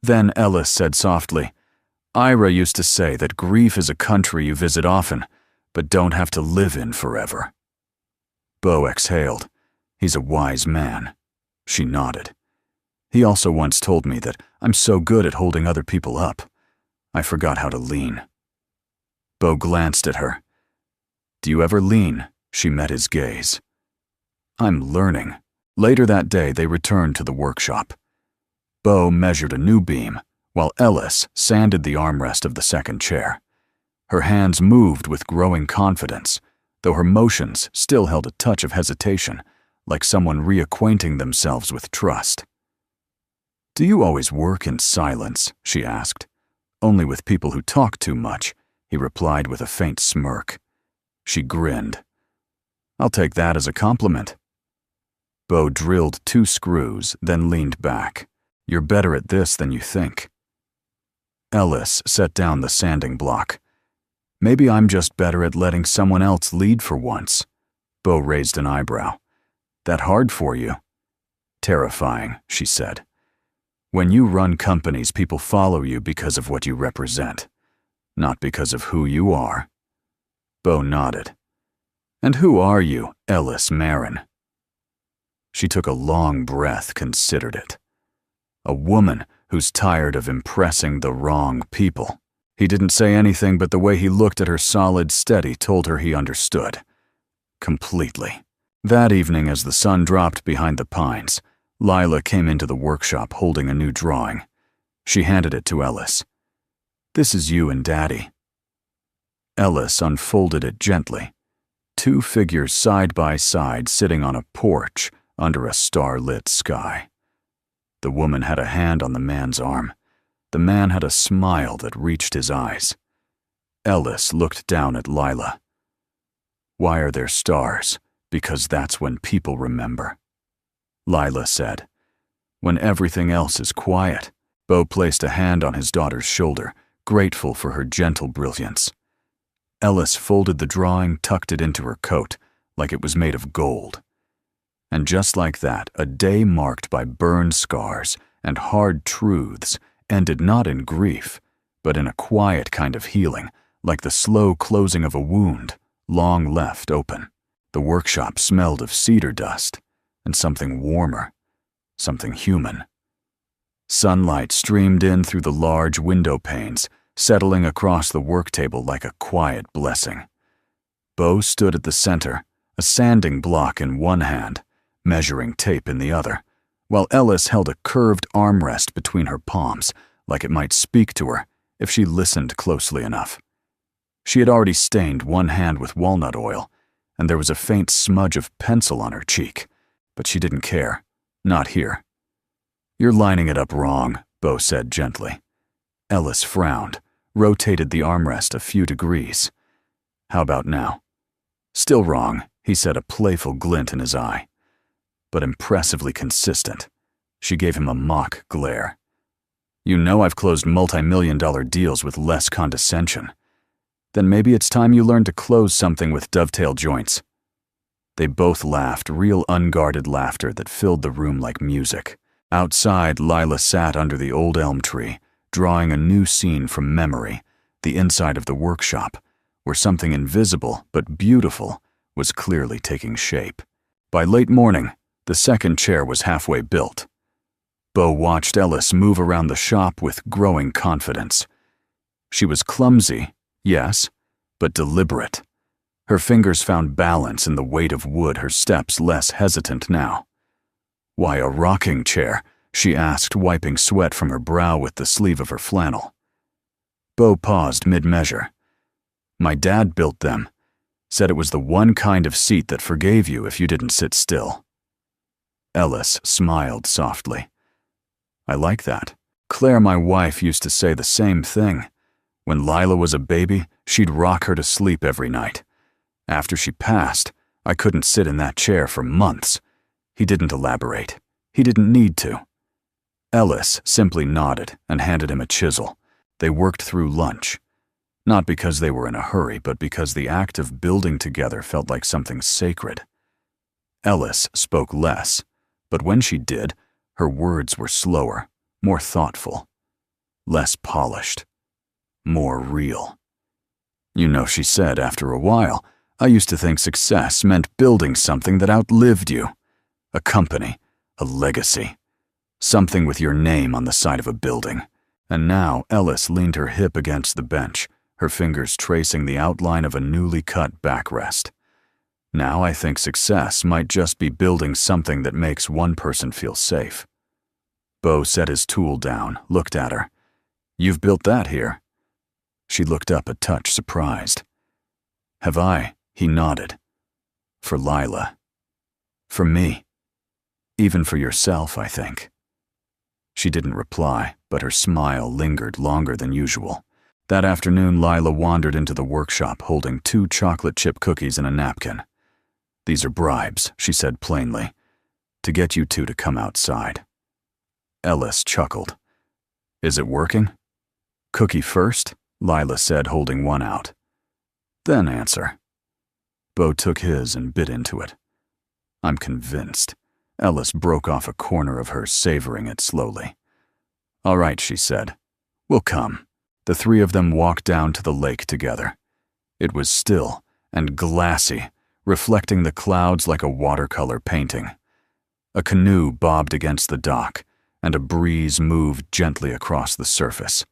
Then Ellis said softly, Ira used to say that grief is a country you visit often, but don't have to live in forever. Bo exhaled. He's a wise man. She nodded. He also once told me that I'm so good at holding other people up. I forgot how to lean. Bo glanced at her. Do you ever lean? She met his gaze. I'm learning. Later that day, they returned to the workshop. Bo measured a new beam, while Ellis sanded the armrest of the second chair. Her hands moved with growing confidence, though her motions still held a touch of hesitation, like someone reacquainting themselves with trust. Do you always work in silence? She asked. Only with people who talk too much, he replied with a faint smirk. She grinned. I'll take that as a compliment. Bo drilled 2 screws, then leaned back. You're better at this than you think. Ellis set down the sanding block. Maybe I'm just better at letting someone else lead for once. Bo raised an eyebrow. That hard for you? Terrifying, she said. When you run companies, people follow you because of what you represent, not because of who you are. Bo nodded. And who are you, Ellis Marin? She took a long breath, considered it. A woman who's tired of impressing the wrong people. He didn't say anything, but the way he looked at her solid, steady, told her he understood. Completely. That evening, as the sun dropped behind the pines, Lila came into the workshop holding a new drawing. She handed it to Ellis. This is you and Daddy. Ellis unfolded it gently. 2 figures side by side sitting on a porch under a star-lit sky. The woman had a hand on the man's arm. The man had a smile that reached his eyes. Ellis looked down at Lila. Why are there stars? Because that's when people remember. Lila said. When everything else is quiet. Bo placed a hand on his daughter's shoulder, grateful for her gentle brilliance. Ellis folded the drawing, tucked it into her coat, like it was made of gold. And just like that, a day marked by burned scars and hard truths ended not in grief, but in a quiet kind of healing, like the slow closing of a wound, long left open. The workshop smelled of cedar dust, and something warmer, something human. Sunlight streamed in through the large window panes, settling across the work table like a quiet blessing. Bo stood at the center, a sanding block in one hand, measuring tape in the other, while Ellis held a curved armrest between her palms, like it might speak to her if she listened closely enough. She had already stained one hand with walnut oil, and there was a faint smudge of pencil on her cheek, but she didn't care. Not here. You're lining it up wrong, Bo said gently. Ellis frowned, rotated the armrest a few degrees. How about now? Still wrong, he said, a playful glint in his eye. But impressively consistent. She gave him a mock glare. You know I've closed multi-million-dollar deals with less condescension. Then maybe it's time you learned to close something with dovetail joints. They both laughed, real unguarded laughter that filled the room like music. Outside, Lila sat under the old elm tree, drawing a new scene from memory, the inside of the workshop, where something invisible but beautiful was clearly taking shape. By late morning, the second chair was halfway built. Bo watched Ellis move around the shop with growing confidence. She was clumsy, yes, but deliberate. Her fingers found balance in the weight of wood, her steps less hesitant now. "Why a rocking chair?" she asked, wiping sweat from her brow with the sleeve of her flannel. Bo paused mid-measure. "My dad built them. Said it was the one kind of seat that forgave you if you didn't sit still." Ellis smiled softly. "I like that. Claire, my wife, used to say the same thing. When Lila was a baby, she'd rock her to sleep every night. After she passed, I couldn't sit in that chair for months." He didn't elaborate. He didn't need to. Ellis simply nodded and handed him a chisel. They worked through lunch. Not because they were in a hurry, but because the act of building together felt like something sacred. Ellis spoke less, but when she did, her words were slower, more thoughtful, less polished, more real. "You know," she said after a while, "I used to think success meant building something that outlived you. A company, a legacy, something with your name on the side of a building." And now Ellis leaned her hip against the bench, her fingers tracing the outline of a newly cut backrest. "Now I think success might just be building something that makes one person feel safe." Bo set his tool down, looked at her. "You've built that here?" She looked up a touch surprised. "Have I?" He nodded. "For Lila. For me. Even for yourself, I think." She didn't reply, but her smile lingered longer than usual. That afternoon, Lila wandered into the workshop holding 2 chocolate chip cookies in a napkin. "These are bribes," she said plainly, "to get you two to come outside." Ellis chuckled. "Is it working?" "Cookie first," Lila said, holding one out. "Then answer." Bo took his and bit into it. "I'm convinced." Ellis broke off a corner of hers, savoring it slowly. "All right," she said. "We'll come." The 3 of them walked down to the lake together. It was still and glassy, reflecting the clouds like a watercolor painting. A canoe bobbed against the dock, and a breeze moved gently across the surface.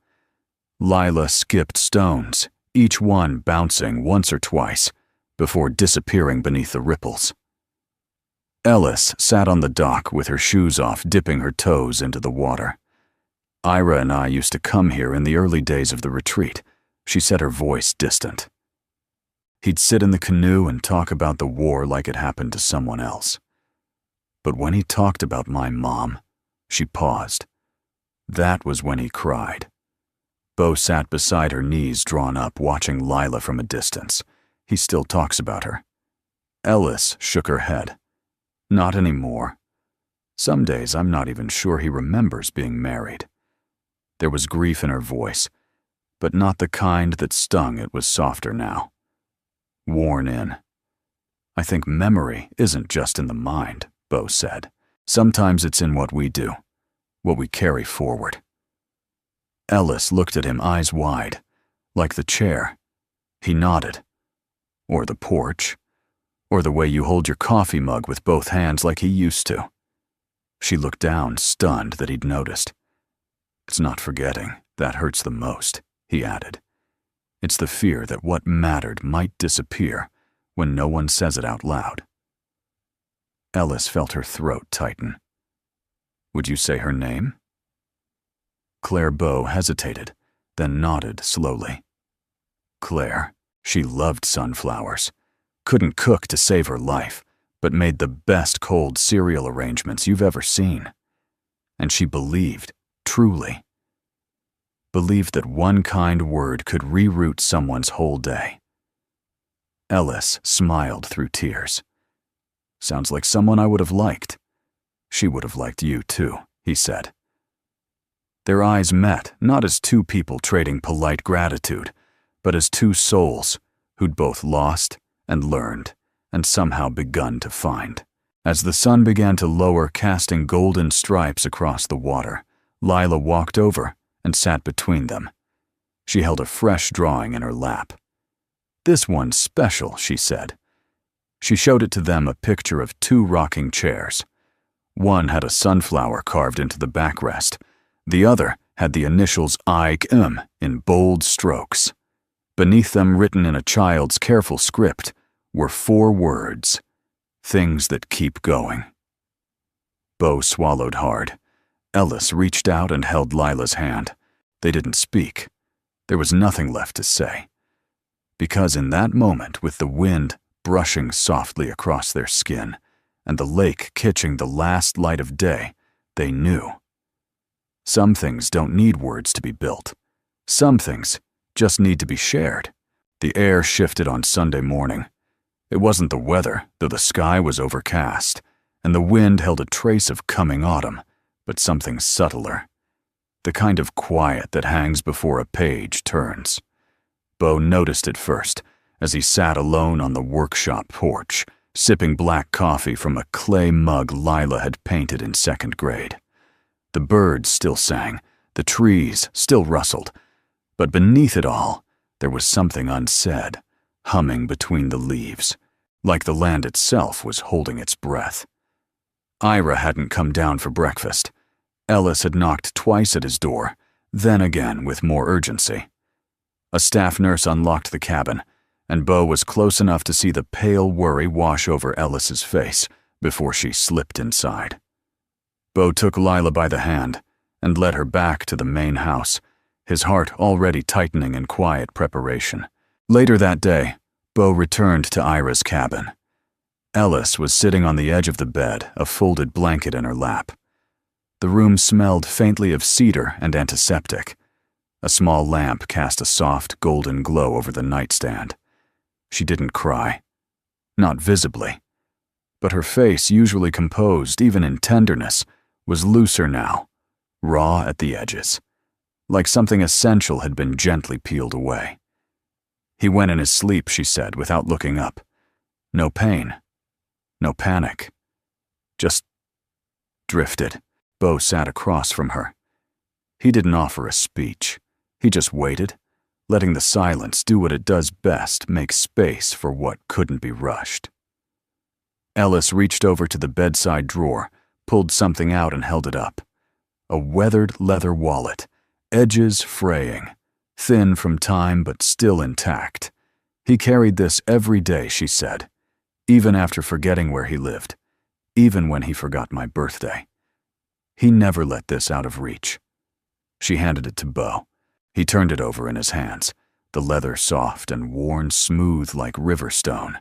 Lila skipped stones, each one bouncing once or twice, before disappearing beneath the ripples. Ellis sat on the dock with her shoes off, dipping her toes into the water. "Ira and I used to come here in the early days of the retreat," she said, her voice distant. "He'd sit in the canoe and talk about the war like it happened to someone else. But when he talked about my mom," she paused. "That was when he cried." Bo sat beside her, knees drawn up, watching Lila from a distance. "He still talks about her." Ellis shook her head. "Not anymore. Some days I'm not even sure he remembers being married." There was grief in her voice, but not the kind that stung. It was softer now. Worn in. "I think memory isn't just in the mind," Bo said. "Sometimes it's in what we do, what we carry forward." Ellis looked at him, eyes wide. "Like the chair." He nodded. "Or the porch. Or the way you hold your coffee mug with both hands like he used to." She looked down, stunned that he'd noticed. "It's not forgetting. That hurts the most," he added. "It's the fear that what mattered might disappear when no one says it out loud." Ellis felt her throat tighten. "Would you say her name?" Claire Bo hesitated, then nodded slowly. Claire. She loved sunflowers. Couldn't cook to save her life, but made the best cold cereal arrangements you've ever seen. And she believed, truly, believed that one kind word could reroute someone's whole day. Ellis smiled through tears. "Sounds like someone I would have liked." "She would have liked you too," he said. Their eyes met, not as 2 people trading polite gratitude, but as 2 souls who'd both lost and learned and somehow begun to find. As the sun began to lower, casting golden stripes across the water, Lila walked over and sat between them. She held a fresh drawing in her lap. "This one's special," she said. She showed it to them, a picture of 2 rocking chairs. One had a sunflower carved into the backrest. The other had the initials IGM in bold strokes. Beneath them, written in a child's careful script, were 4 words: things that keep going. Bo swallowed hard. Ellis reached out and held Lila's hand. They didn't speak. There was nothing left to say. Because in that moment, with the wind brushing softly across their skin and the lake catching the last light of day, they knew. Some things don't need words to be built. Some things just need to be shared. The air shifted on Sunday morning. It wasn't the weather, though the sky was overcast, and the wind held a trace of coming autumn, but something subtler. The kind of quiet that hangs before a page turns. Bo noticed it first, as he sat alone on the workshop porch, sipping black coffee from a clay mug Lila had painted in 2nd grade. The birds still sang, the trees still rustled, but beneath it all, there was something unsaid, humming between the leaves, like the land itself was holding its breath. Ira hadn't come down for breakfast. Ellis had knocked twice at his door, then again with more urgency. A staff nurse unlocked the cabin, and Bo was close enough to see the pale worry wash over Ellis's face before she slipped inside. Bo took Lila by the hand and led her back to the main house, his heart already tightening in quiet preparation. Later that day, Bo returned to Ira's cabin. Ellis was sitting on the edge of the bed, a folded blanket in her lap. The room smelled faintly of cedar and antiseptic. A small lamp cast a soft, golden glow over the nightstand. She didn't cry. Not visibly. But her face, usually composed even in tenderness, was looser now, raw at the edges, like something essential had been gently peeled away. He went in his sleep, she said, without looking up. No pain. No panic. Just drifted. Bo sat across from her. He didn't offer a speech. He just waited, letting the silence do what it does best, make space for what couldn't be rushed. Ellis reached over to the bedside drawer, pulled something out and held it up. A weathered leather wallet, edges fraying, thin from time but still intact. He carried this every day, she said, even after forgetting where he lived, even when he forgot my birthday. He never let this out of reach. She handed it to Bo. He turned it over in his hands, the leather soft and worn smooth like river stone.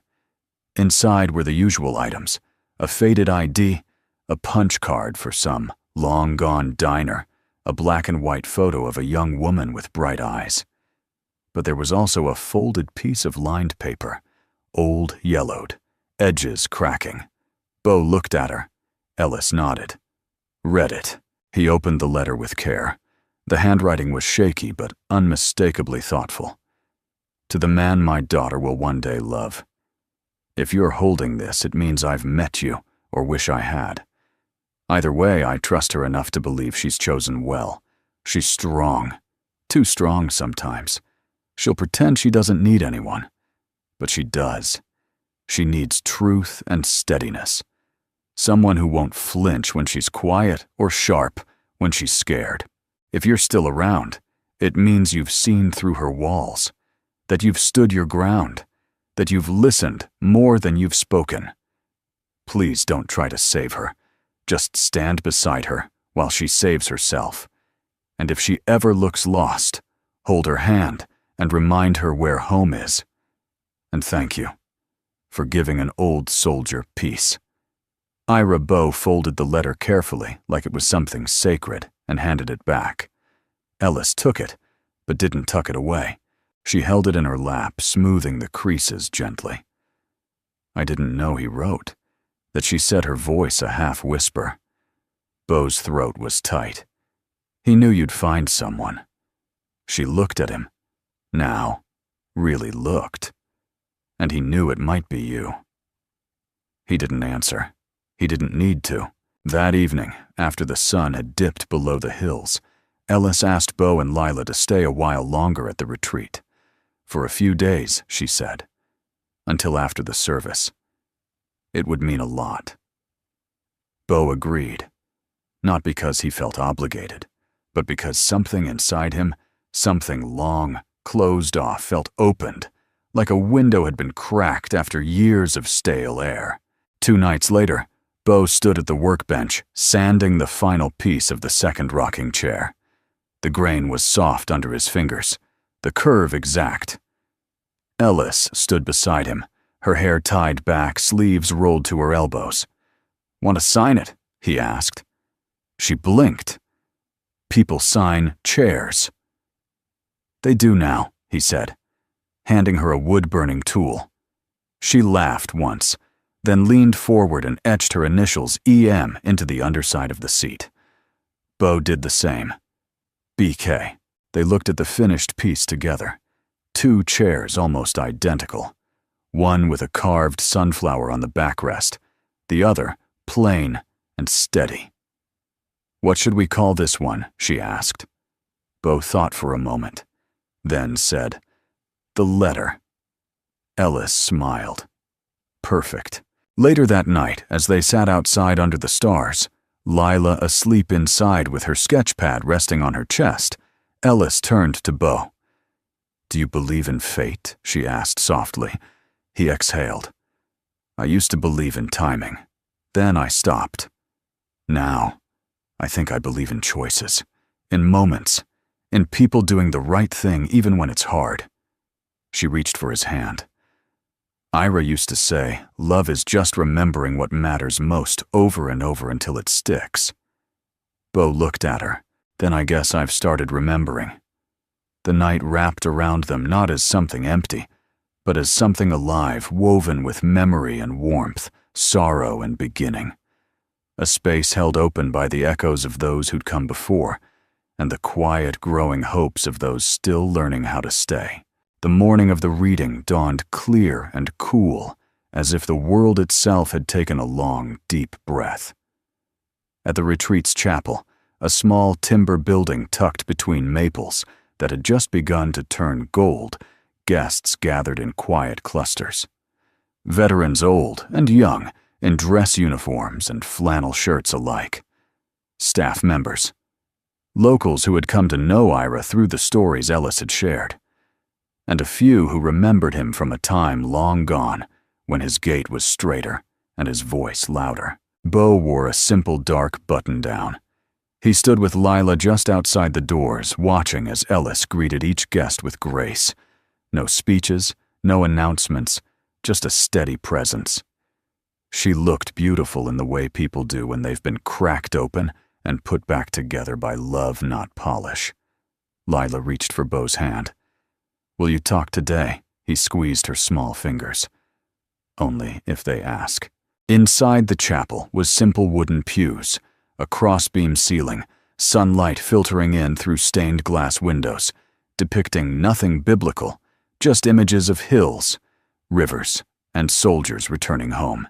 Inside were the usual items: a faded ID, a punch card for some long-gone diner, a black and white photo of a young woman with bright eyes. But there was also a folded piece of lined paper, old yellowed, edges cracking. Bo looked at her. Ellis nodded. Read it. He opened the letter with care. The handwriting was shaky but unmistakably thoughtful. To the man my daughter will one day love. If you're holding this, it means I've met you, or wish I had. Either way, I trust her enough to believe she's chosen well. She's strong. Too strong sometimes. She'll pretend she doesn't need anyone. But she does. She needs truth and steadiness. Someone who won't flinch when she's quiet or sharp when she's scared. If you're still around, it means you've seen through her walls, that you've stood your ground, that you've listened more than you've spoken. Please don't try to save her. Just stand beside her while she saves herself. And if she ever looks lost, hold her hand and remind her where home is. And thank you for giving an old soldier peace. Ira Bo folded the letter carefully, like it was something sacred, and handed it back. Ellis took it, but didn't tuck it away. She held it in her lap, smoothing the creases gently. I didn't know he wrote, that she said, her voice a half-whisper. Bo's throat was tight. He knew you'd find someone. She looked at him. Now, really looked. And he knew it might be you. He didn't answer. He didn't need to. That evening, after the sun had dipped below the hills, Ellis asked Bo and Lila to stay a while longer at the retreat. For a few days, she said. Until after the service. It would mean a lot. Bo agreed. Not because he felt obligated, but because something inside him, something long, closed off, felt opened, like a window had been cracked after years of stale air. 2 nights later, Bo stood at the workbench, sanding the final piece of the second rocking chair. The grain was soft under his fingers, the curve exact. Ellis stood beside him, her hair tied back, sleeves rolled to her elbows. "Want to sign it?" he asked. She blinked. "People sign chairs." "They do now," he said, handing her a wood-burning tool. She laughed once, then leaned forward and etched her initials EM into the underside of the seat. Bo did the same. BK. They looked at the finished piece together. 2 chairs almost identical. One with a carved sunflower on the backrest, the other plain and steady. "What should we call this one?" she asked. Bo thought for a moment, then said, "The letter." Ellis smiled. Perfect. Later that night, as they sat outside under the stars, Lila asleep inside with her sketch pad resting on her chest, Ellis turned to Bo. "Do you believe in fate?" she asked softly. He exhaled. "I used to believe in timing. Then I stopped. Now, I think I believe in choices, in moments, in people doing the right thing even when it's hard." She reached for his hand. "Ira used to say, love is just remembering what matters most over and over until it sticks." Bo looked at her. "Then I guess I've started remembering." The night wrapped around them not as something empty, but as something alive, woven with memory and warmth, sorrow and beginning. A space held open by the echoes of those who'd come before, and the quiet, growing hopes of those still learning how to stay. The morning of the reading dawned clear and cool, as if the world itself had taken a long, deep breath. At the retreat's chapel, a small timber building tucked between maples that had just begun to turn gold, guests gathered in quiet clusters. Veterans old and young, in dress uniforms and flannel shirts alike. Staff members. Locals who had come to know Ira through the stories Ellis had shared. And a few who remembered him from a time long gone, when his gait was straighter and his voice louder. Bo wore a simple dark button-down. He stood with Lila just outside the doors, watching as Ellis greeted each guest with grace. No speeches, no announcements, just a steady presence. She looked beautiful in the way people do when they've been cracked open and put back together by love, not polish. Lila reached for Bo's hand. "Will you talk today?" He squeezed her small fingers. "Only if they ask." Inside the chapel was simple wooden pews, a crossbeam ceiling, sunlight filtering in through stained glass windows, depicting nothing biblical, just images of hills, rivers, and soldiers returning home.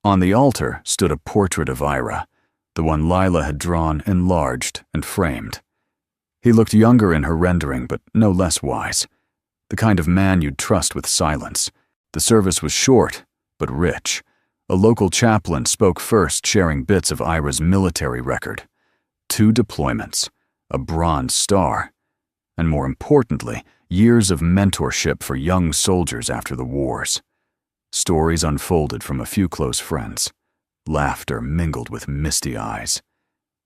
On the altar stood a portrait of Ira, the one Lila had drawn enlarged and framed. He looked younger in her rendering, but no less wise, the kind of man you'd trust with silence. The service was short, but rich. A local chaplain spoke first, sharing bits of Ira's military record. 2 deployments, a Bronze Star, and more importantly, years of mentorship for young soldiers after the wars. Stories unfolded from a few close friends. Laughter mingled with misty eyes.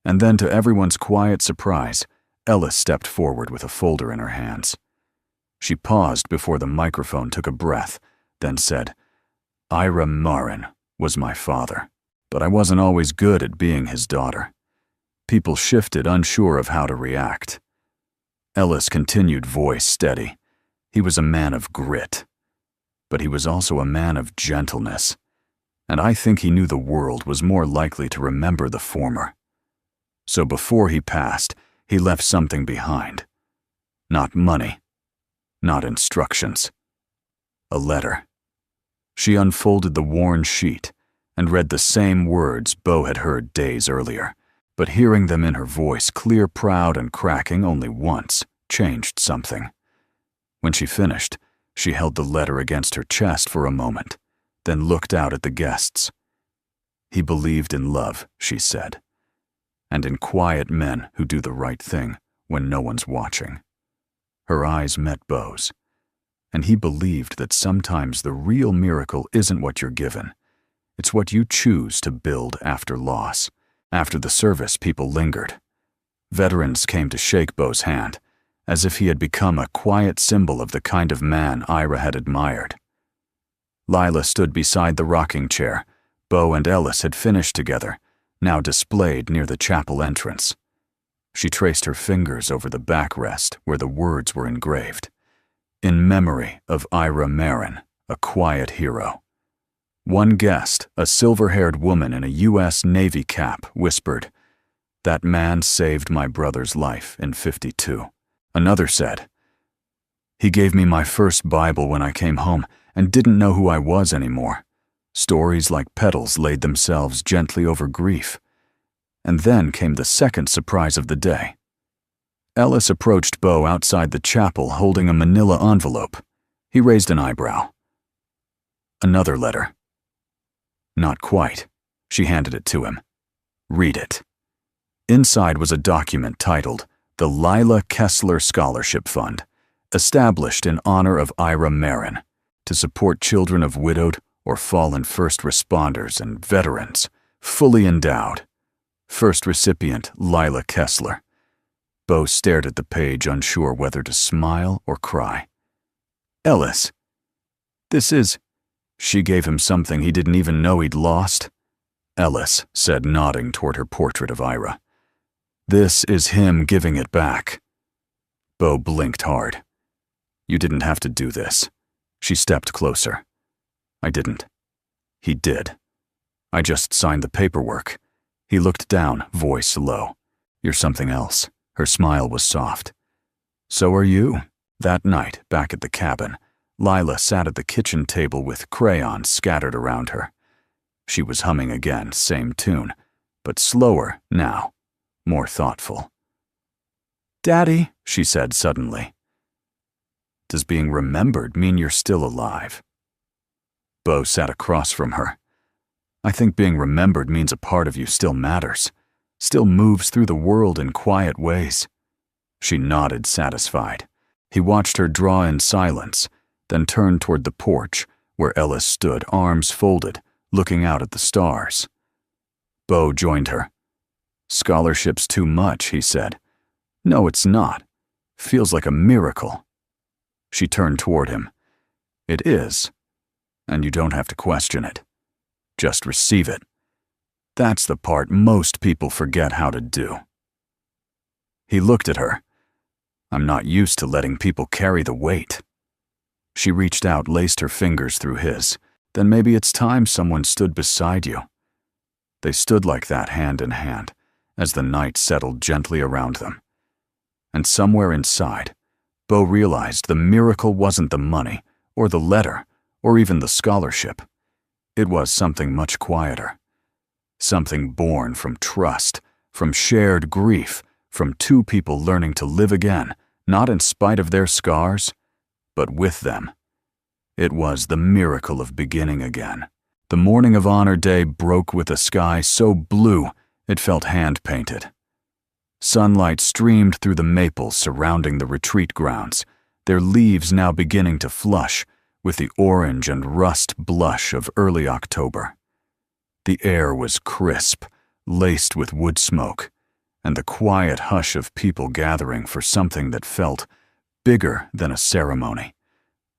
And then, to everyone's quiet surprise, Ellis stepped forward with a folder in her hands. She paused before the microphone took a breath, then said, "Ira Marin was my father, but I wasn't always good at being his daughter." People shifted, unsure of how to react. Ellis continued, voice steady. He was a man of grit, but he was also a man of gentleness, and I think he knew the world was more likely to remember the former. So before he passed, he left something behind. Not money, not instructions. A letter. She unfolded the worn sheet and read the same words Bo had heard days earlier, but hearing them in her voice, clear, proud, and cracking only once, changed something. When she finished, she held the letter against her chest for a moment, then looked out at the guests. "He believed in love," she said, "and in quiet men who do the right thing when no one's watching." Her eyes met Beau's. And he believed that sometimes the real miracle isn't what you're given. It's what you choose to build after loss. After the service, people lingered. Veterans came to shake Beau's hand, as if he had become a quiet symbol of the kind of man Ira had admired. Lila stood beside the rocking chair. Beau and Ellis had finished together, now displayed near the chapel entrance. She traced her fingers over the backrest where the words were engraved. In memory of Ira Marin, a quiet hero. One guest, a silver-haired woman in a U.S. Navy cap, whispered, "That man saved my brother's life in '52. Another said, "He gave me my first Bible when I came home and didn't know who I was anymore." Stories like petals laid themselves gently over grief. And then came the second surprise of the day. Ellis approached Beau outside the chapel holding a manila envelope. He raised an eyebrow. "Another letter." "Not quite." She handed it to him. "Read it." Inside was a document titled the Lila Kessler Scholarship Fund, established in honor of Ira Marin, to support children of widowed or fallen first responders and veterans, fully endowed. First recipient, Lila Kessler. Beau stared at the page, unsure whether to smile or cry. "Ellis, this is—" She gave him something he didn't even know he'd lost. Ellis said, nodding toward her portrait of Ira. "This is him giving it back." Beau blinked hard. "You didn't have to do this." She stepped closer. "I didn't." He did. "I just signed the paperwork." He looked down, voice low. "You're something else." Her smile was soft. "So are you." That night, back at the cabin, Lila sat at the kitchen table with crayons scattered around her. She was humming again, same tune, but slower now, more thoughtful. "Daddy," she said suddenly, "does being remembered mean you're still alive?" Beau sat across from her. "I think being remembered means a part of you still matters, still moves through the world in quiet ways." She nodded, satisfied. He watched her draw in silence, then turned toward the porch, where Ellis stood, arms folded, looking out at the stars. Beau joined her. "Scholarship's too much," he said. "No, it's not. Feels like a miracle." She turned toward him. "It is. And you don't have to question it. Just receive it. That's the part most people forget how to do." He looked at her. "I'm not used to letting people carry the weight." She reached out, laced her fingers through his. "Then maybe it's time someone stood beside you." They stood like that, hand in hand, as the night settled gently around them. And somewhere inside, Beau realized the miracle wasn't the money, or the letter, or even the scholarship. It was something much quieter. Something born from trust, from shared grief, from two people learning to live again, not in spite of their scars, but with them. It was the miracle of beginning again. The morning of Honor Day broke with a sky so blue it felt hand-painted. Sunlight streamed through the maples surrounding the retreat grounds, their leaves now beginning to flush with the orange and rust blush of early October. The air was crisp, laced with wood smoke, and the quiet hush of people gathering for something that felt bigger than a ceremony,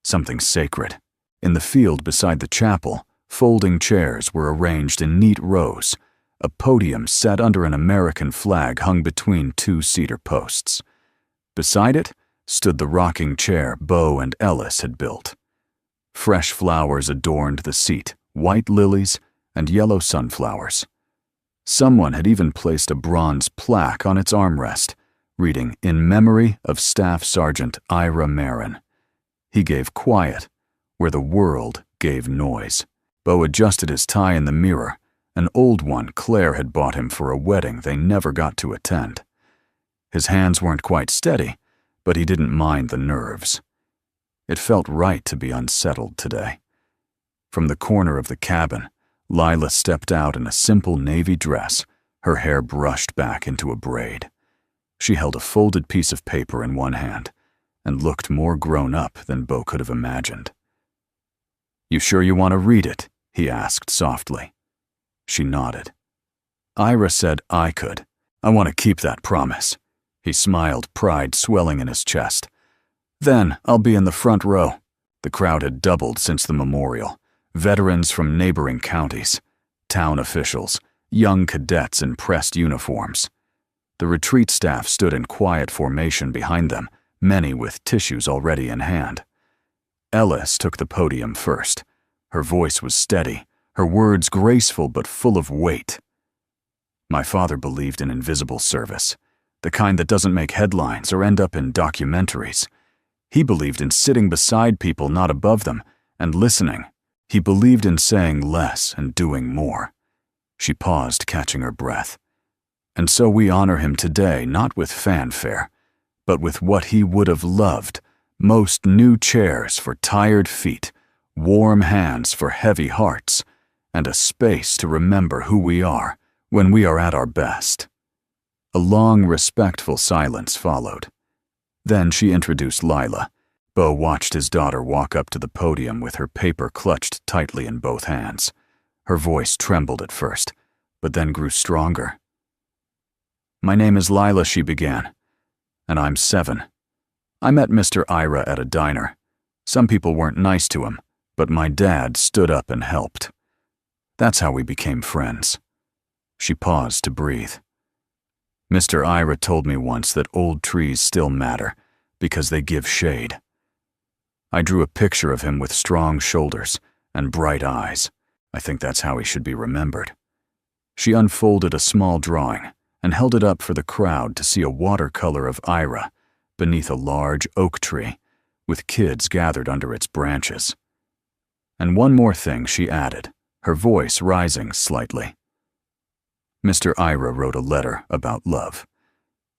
something sacred. In the field beside the chapel, folding chairs were arranged in neat rows. A podium set under an American flag hung between two cedar posts. Beside it stood the rocking chair Beau and Ellis had built. Fresh flowers adorned the seat, white lilies and yellow sunflowers. Someone had even placed a bronze plaque on its armrest, reading, "In memory of Staff Sergeant Ira Marin." He gave quiet where the world gave noise. Beau adjusted his tie in the mirror, an old one Claire had bought him for a wedding they never got to attend. His hands weren't quite steady, but he didn't mind the nerves. It felt right to be unsettled today. From the corner of the cabin, Lila stepped out in a simple navy dress, her hair brushed back into a braid. She held a folded piece of paper in one hand, and looked more grown up than Bo could have imagined. "You sure you want to read it?" he asked softly. She nodded. "Ira said I could. I want to keep that promise." He smiled, pride swelling in his chest. "Then I'll be in the front row." The crowd had doubled since the memorial. Veterans from neighboring counties, town officials, young cadets in pressed uniforms. The retreat staff stood in quiet formation behind them, many with tissues already in hand. Ellis took the podium first. Her voice was steady, her words graceful but full of weight. "My father believed in invisible service, the kind that doesn't make headlines or end up in documentaries. He believed in sitting beside people, not above them, and listening. He believed in saying less and doing more." She paused, catching her breath. "And so we honor him today, not with fanfare, but with what he would have loved, most new chairs for tired feet, warm hands for heavy hearts, and a space to remember who we are when we are at our best." A long, respectful silence followed. Then she introduced Lila. Bo watched his daughter walk up to the podium with her paper clutched tightly in both hands. Her voice trembled at first, but then grew stronger. "My name is Lila," she began, "and I'm 7. I met Mr. Ira at a diner. Some people weren't nice to him, but my dad stood up and helped. That's how we became friends." She paused to breathe. "Mr. Ira told me once that old trees still matter because they give shade. I drew a picture of him with strong shoulders and bright eyes. I think that's how he should be remembered." She unfolded a small drawing and held it up for the crowd to see a watercolor of Ira beneath a large oak tree, with kids gathered under its branches. "And one more thing," she added, her voice rising slightly. "Mr. Ira wrote a letter about love,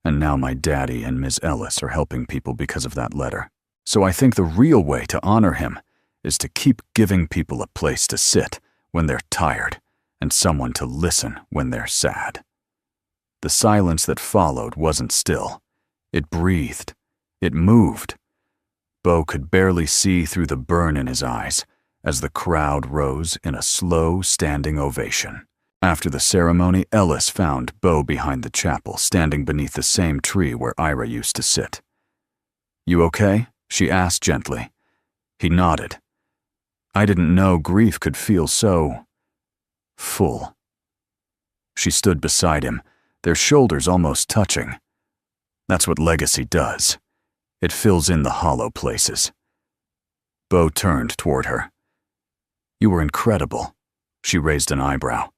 and now my daddy and Ms. Ellis are helping people because of that letter. So I think the real way to honor him is to keep giving people a place to sit when they're tired and someone to listen when they're sad." The silence that followed wasn't still. It breathed. It moved. Bo could barely see through the burn in his eyes as the crowd rose in a slow, standing ovation. After the ceremony, Ellis found Bo behind the chapel, standing beneath the same tree where Ira used to sit. "You okay?" she asked gently. He nodded. "I didn't know grief could feel so full." She stood beside him, their shoulders almost touching. That's what legacy does. It fills in the hollow places. Bo turned toward her. "You were incredible." She raised an eyebrow.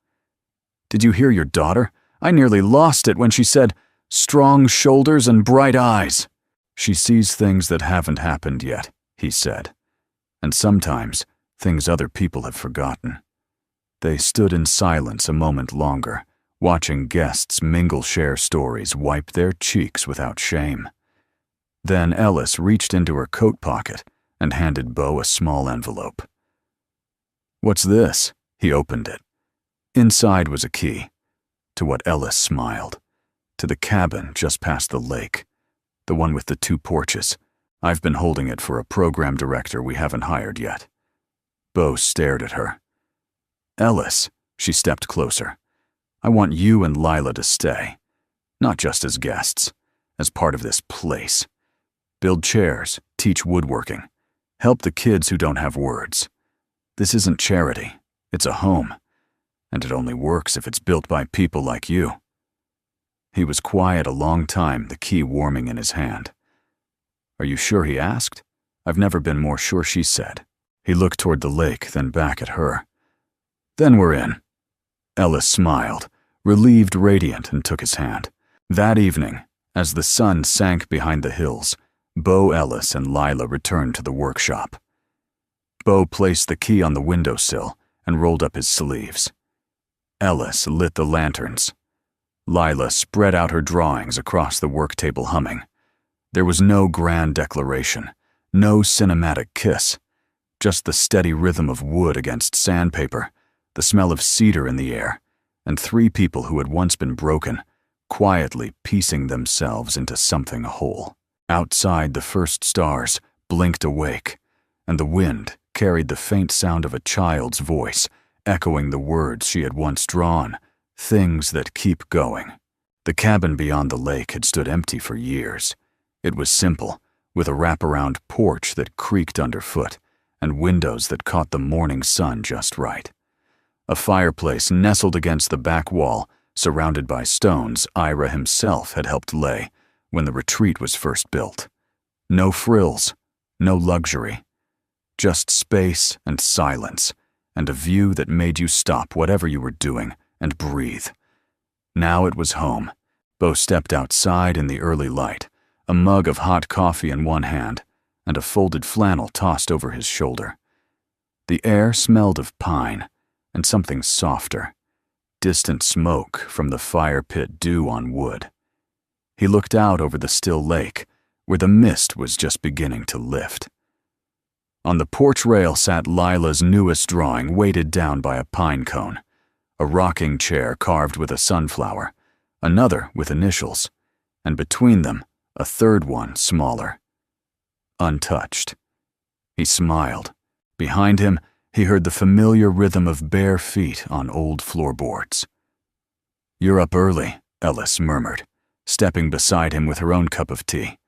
"Did you hear your daughter? I nearly lost it when she said, 'strong shoulders and bright eyes.'" "She sees things that haven't happened yet," he said. "And sometimes things other people have forgotten." They stood in silence a moment longer, watching guests mingle share stories, wipe their cheeks without shame. Then Ellis reached into her coat pocket and handed Bo a small envelope. "What's this?" He opened it. Inside was a key, to what Ellis smiled, to the cabin just past the lake, the one with the 2 porches. "I've been holding it for a program director we haven't hired yet." Bo stared at her. "Ellis," she stepped closer, "I want you and Lila to stay, not just as guests, as part of this place. Build chairs, teach woodworking, help the kids who don't have words. This isn't charity, it's a home. And it only works if it's built by people like you." He was quiet a long time, the key warming in his hand. "Are you sure?" he asked. "I've never been more sure," she said. He looked toward the lake, then back at her. "Then we're in." Ellis smiled, relieved, radiant, and took his hand. That evening, as the sun sank behind the hills, Bo, Ellis, and Lila returned to the workshop. Bo placed the key on the windowsill and rolled up his sleeves. Ellis lit the lanterns. Lila spread out her drawings across the work table, humming. There was no grand declaration, no cinematic kiss, just the steady rhythm of wood against sandpaper, the smell of cedar in the air, and 3 people who had once been broken, quietly piecing themselves into something whole. Outside, the first stars blinked awake, and the wind carried the faint sound of a child's voice, echoing the words she had once drawn, things that keep going. The cabin beyond the lake had stood empty for years. It was simple, with a wraparound porch that creaked underfoot, and windows that caught the morning sun just right. A fireplace nestled against the back wall, surrounded by stones Ira himself had helped lay when the retreat was first built. No frills, no luxury, just space and silence, and a view that made you stop whatever you were doing and breathe. Now it was home. Bo stepped outside in the early light, a mug of hot coffee in one hand and a folded flannel tossed over his shoulder. The air smelled of pine and something softer, distant smoke from the fire pit dew on wood. He looked out over the still lake, where the mist was just beginning to lift. On the porch rail sat Lila's newest drawing, weighted down by a pine cone, a rocking chair carved with a sunflower, another with initials, and between them, a third one smaller. Untouched. He smiled. Behind him, he heard the familiar rhythm of bare feet on old floorboards. "You're up early," Ellis murmured, stepping beside him with her own cup of tea.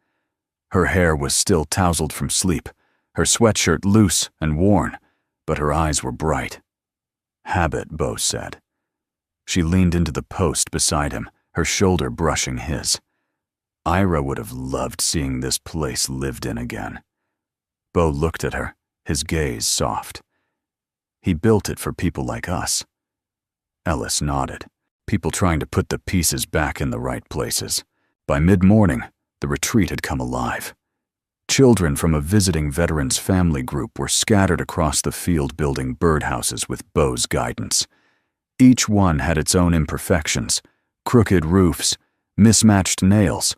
Her hair was still tousled from sleep, her sweatshirt loose and worn, but her eyes were bright. "Habit," Bo said. She leaned into the post beside him, her shoulder brushing his. Ira would have loved seeing this place lived in again. Bo looked at her, his gaze soft. He built it for people like us. Ellis nodded, people trying to put the pieces back in the right places. By mid-morning, the retreat had come alive. Children from a visiting veterans family group were scattered across the field building birdhouses with Bo's guidance. Each one had its own imperfections, crooked roofs, mismatched nails,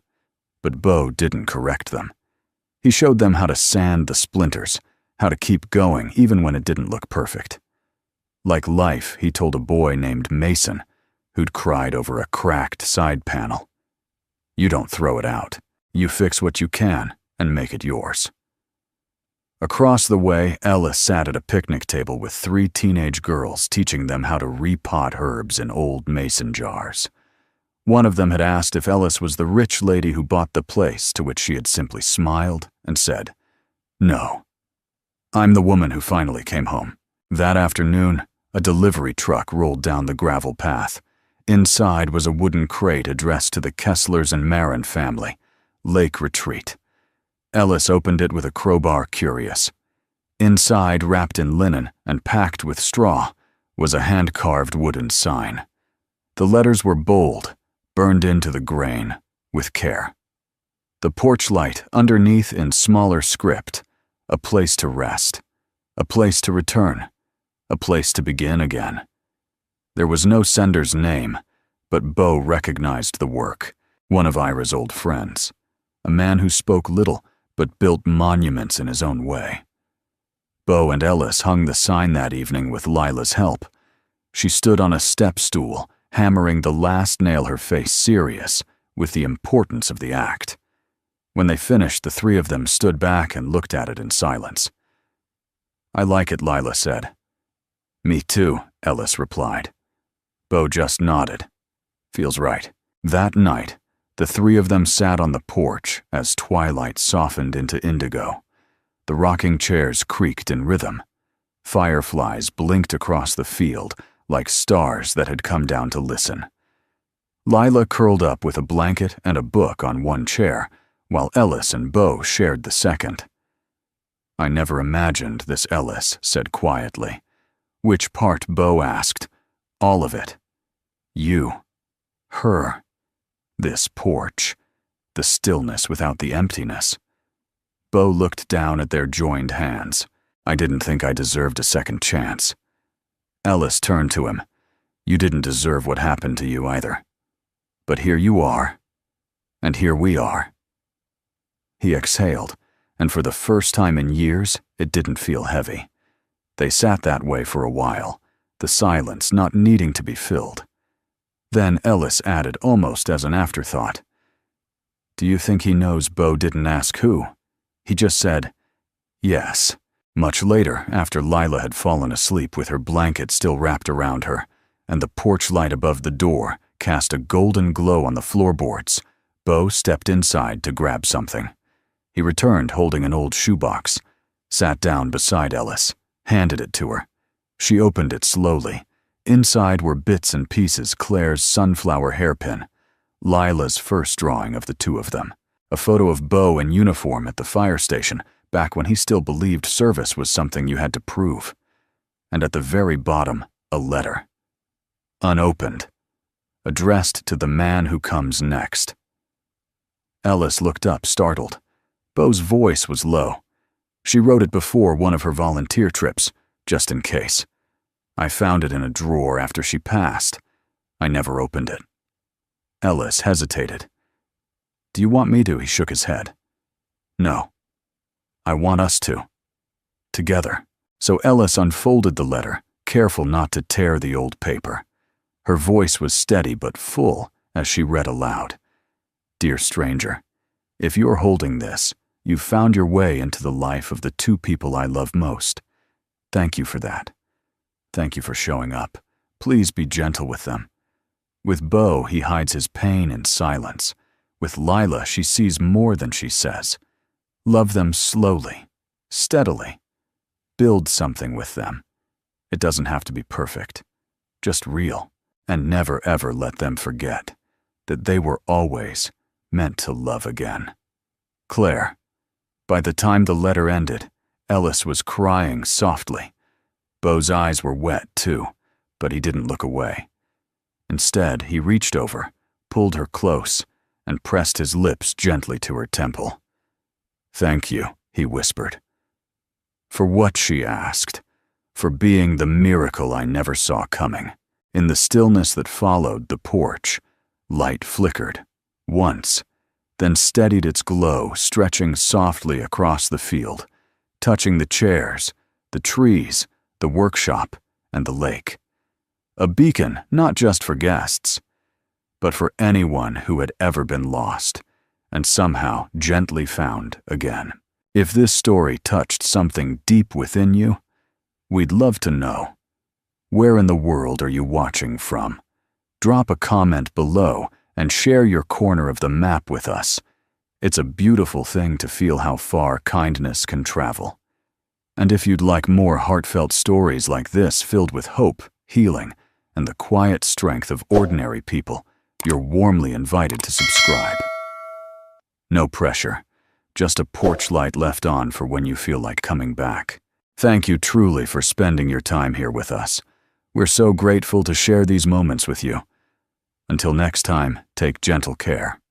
but Bo didn't correct them. He showed them how to sand the splinters, how to keep going even when it didn't look perfect. Like life, he told a boy named Mason, who'd cried over a cracked side panel. "You don't throw it out. You fix what you can and make it yours." Across the way, Ellis sat at a picnic table with 3 teenage girls, teaching them how to repot herbs in old mason jars. One of them had asked if Ellis was the rich lady who bought the place, to which she had simply smiled and said, "No. I'm the woman who finally came home." That afternoon, a delivery truck rolled down the gravel path. Inside was a wooden crate addressed to the Kesslers and Marin family, Lake Retreat. Ellis opened it with a crowbar, curious. Inside, wrapped in linen and packed with straw, was a hand-carved wooden sign. The letters were bold, burned into the grain, with care. The porch light underneath in smaller script, a place to rest, a place to return, a place to begin again. There was no sender's name, but Bo recognized the work, one of Ira's old friends, a man who spoke little but built monuments in his own way. Bo and Ellis hung the sign that evening with Lila's help. She stood on a step stool, hammering the last nail, her face serious with the importance of the act. When they finished, the 3 of them stood back and looked at it in silence. "I like it," Lila said. "Me too," Ellis replied. Bo just nodded. "Feels right." That night, the 3 of them sat on the porch as twilight softened into indigo. The rocking chairs creaked in rhythm. Fireflies blinked across the field like stars that had come down to listen. Lila curled up with a blanket and a book on one chair, while Ellis and Bo shared the second. "I never imagined this," Ellis said quietly. "Which part?" Bo asked. "All of it. You. Her. This porch. The stillness without the emptiness." Bo looked down at their joined hands. "I didn't think I deserved a second chance." Ellis turned to him. "You didn't deserve what happened to you either. But here you are. And here we are." He exhaled, and for the first time in years, it didn't feel heavy. They sat that way for a while, the silence not needing to be filled. Then Ellis added almost as an afterthought, Do you think he knows Bo didn't ask who? He just said, yes. Much later, after Lila had fallen asleep with her blanket still wrapped around her, and the porch light above the door cast a golden glow on the floorboards, Bo stepped inside to grab something. He returned holding an old shoebox, sat down beside Ellis, handed it to her. She opened it slowly. Inside were bits and pieces Claire's sunflower hairpin, Lila's first drawing of the two of them, a photo of Bo in uniform at the fire station back when he still believed service was something you had to prove, and at the very bottom, a letter. Unopened. Addressed to the man who comes next. Ellis looked up, startled. Bo's voice was low. She wrote it before one of her volunteer trips, just in case. I found it in a drawer after she passed. I never opened it. Ellis hesitated. Do you want me to? He shook his head. No. I want us to. Together. So Ellis unfolded the letter, careful not to tear the old paper. Her voice was steady but full as she read aloud. Dear stranger, if you're holding this, you've found your way into the life of the two people I love most. Thank you for that. Thank you for showing up. Please be gentle with them. With Bo, he hides his pain in silence. With Lila, she sees more than she says. Love them slowly, steadily. Build something with them. It doesn't have to be perfect, just real. And never ever let them forget that they were always meant to love again. Claire. By the time the letter ended, Ellis was crying softly. Bo's eyes were wet too, but he didn't look away. Instead, he reached over, pulled her close, and pressed his lips gently to her temple. Thank you, he whispered. For what, she asked. For being the miracle I never saw coming. In the stillness that followed the porch, light flickered, once, then steadied its glow, stretching softly across the field, touching the chairs, the trees, the workshop, and the lake. A beacon not just for guests, but for anyone who had ever been lost, and somehow gently found again. If this story touched something deep within you, we'd love to know. Where in the world are you watching from? Drop a comment below and share your corner of the map with us. It's a beautiful thing to feel how far kindness can travel. And if you'd like more heartfelt stories like this filled with hope, healing, and the quiet strength of ordinary people, you're warmly invited to subscribe. No pressure, just a porch light left on for when you feel like coming back. Thank you truly for spending your time here with us. We're so grateful to share these moments with you. Until next time, take gentle care.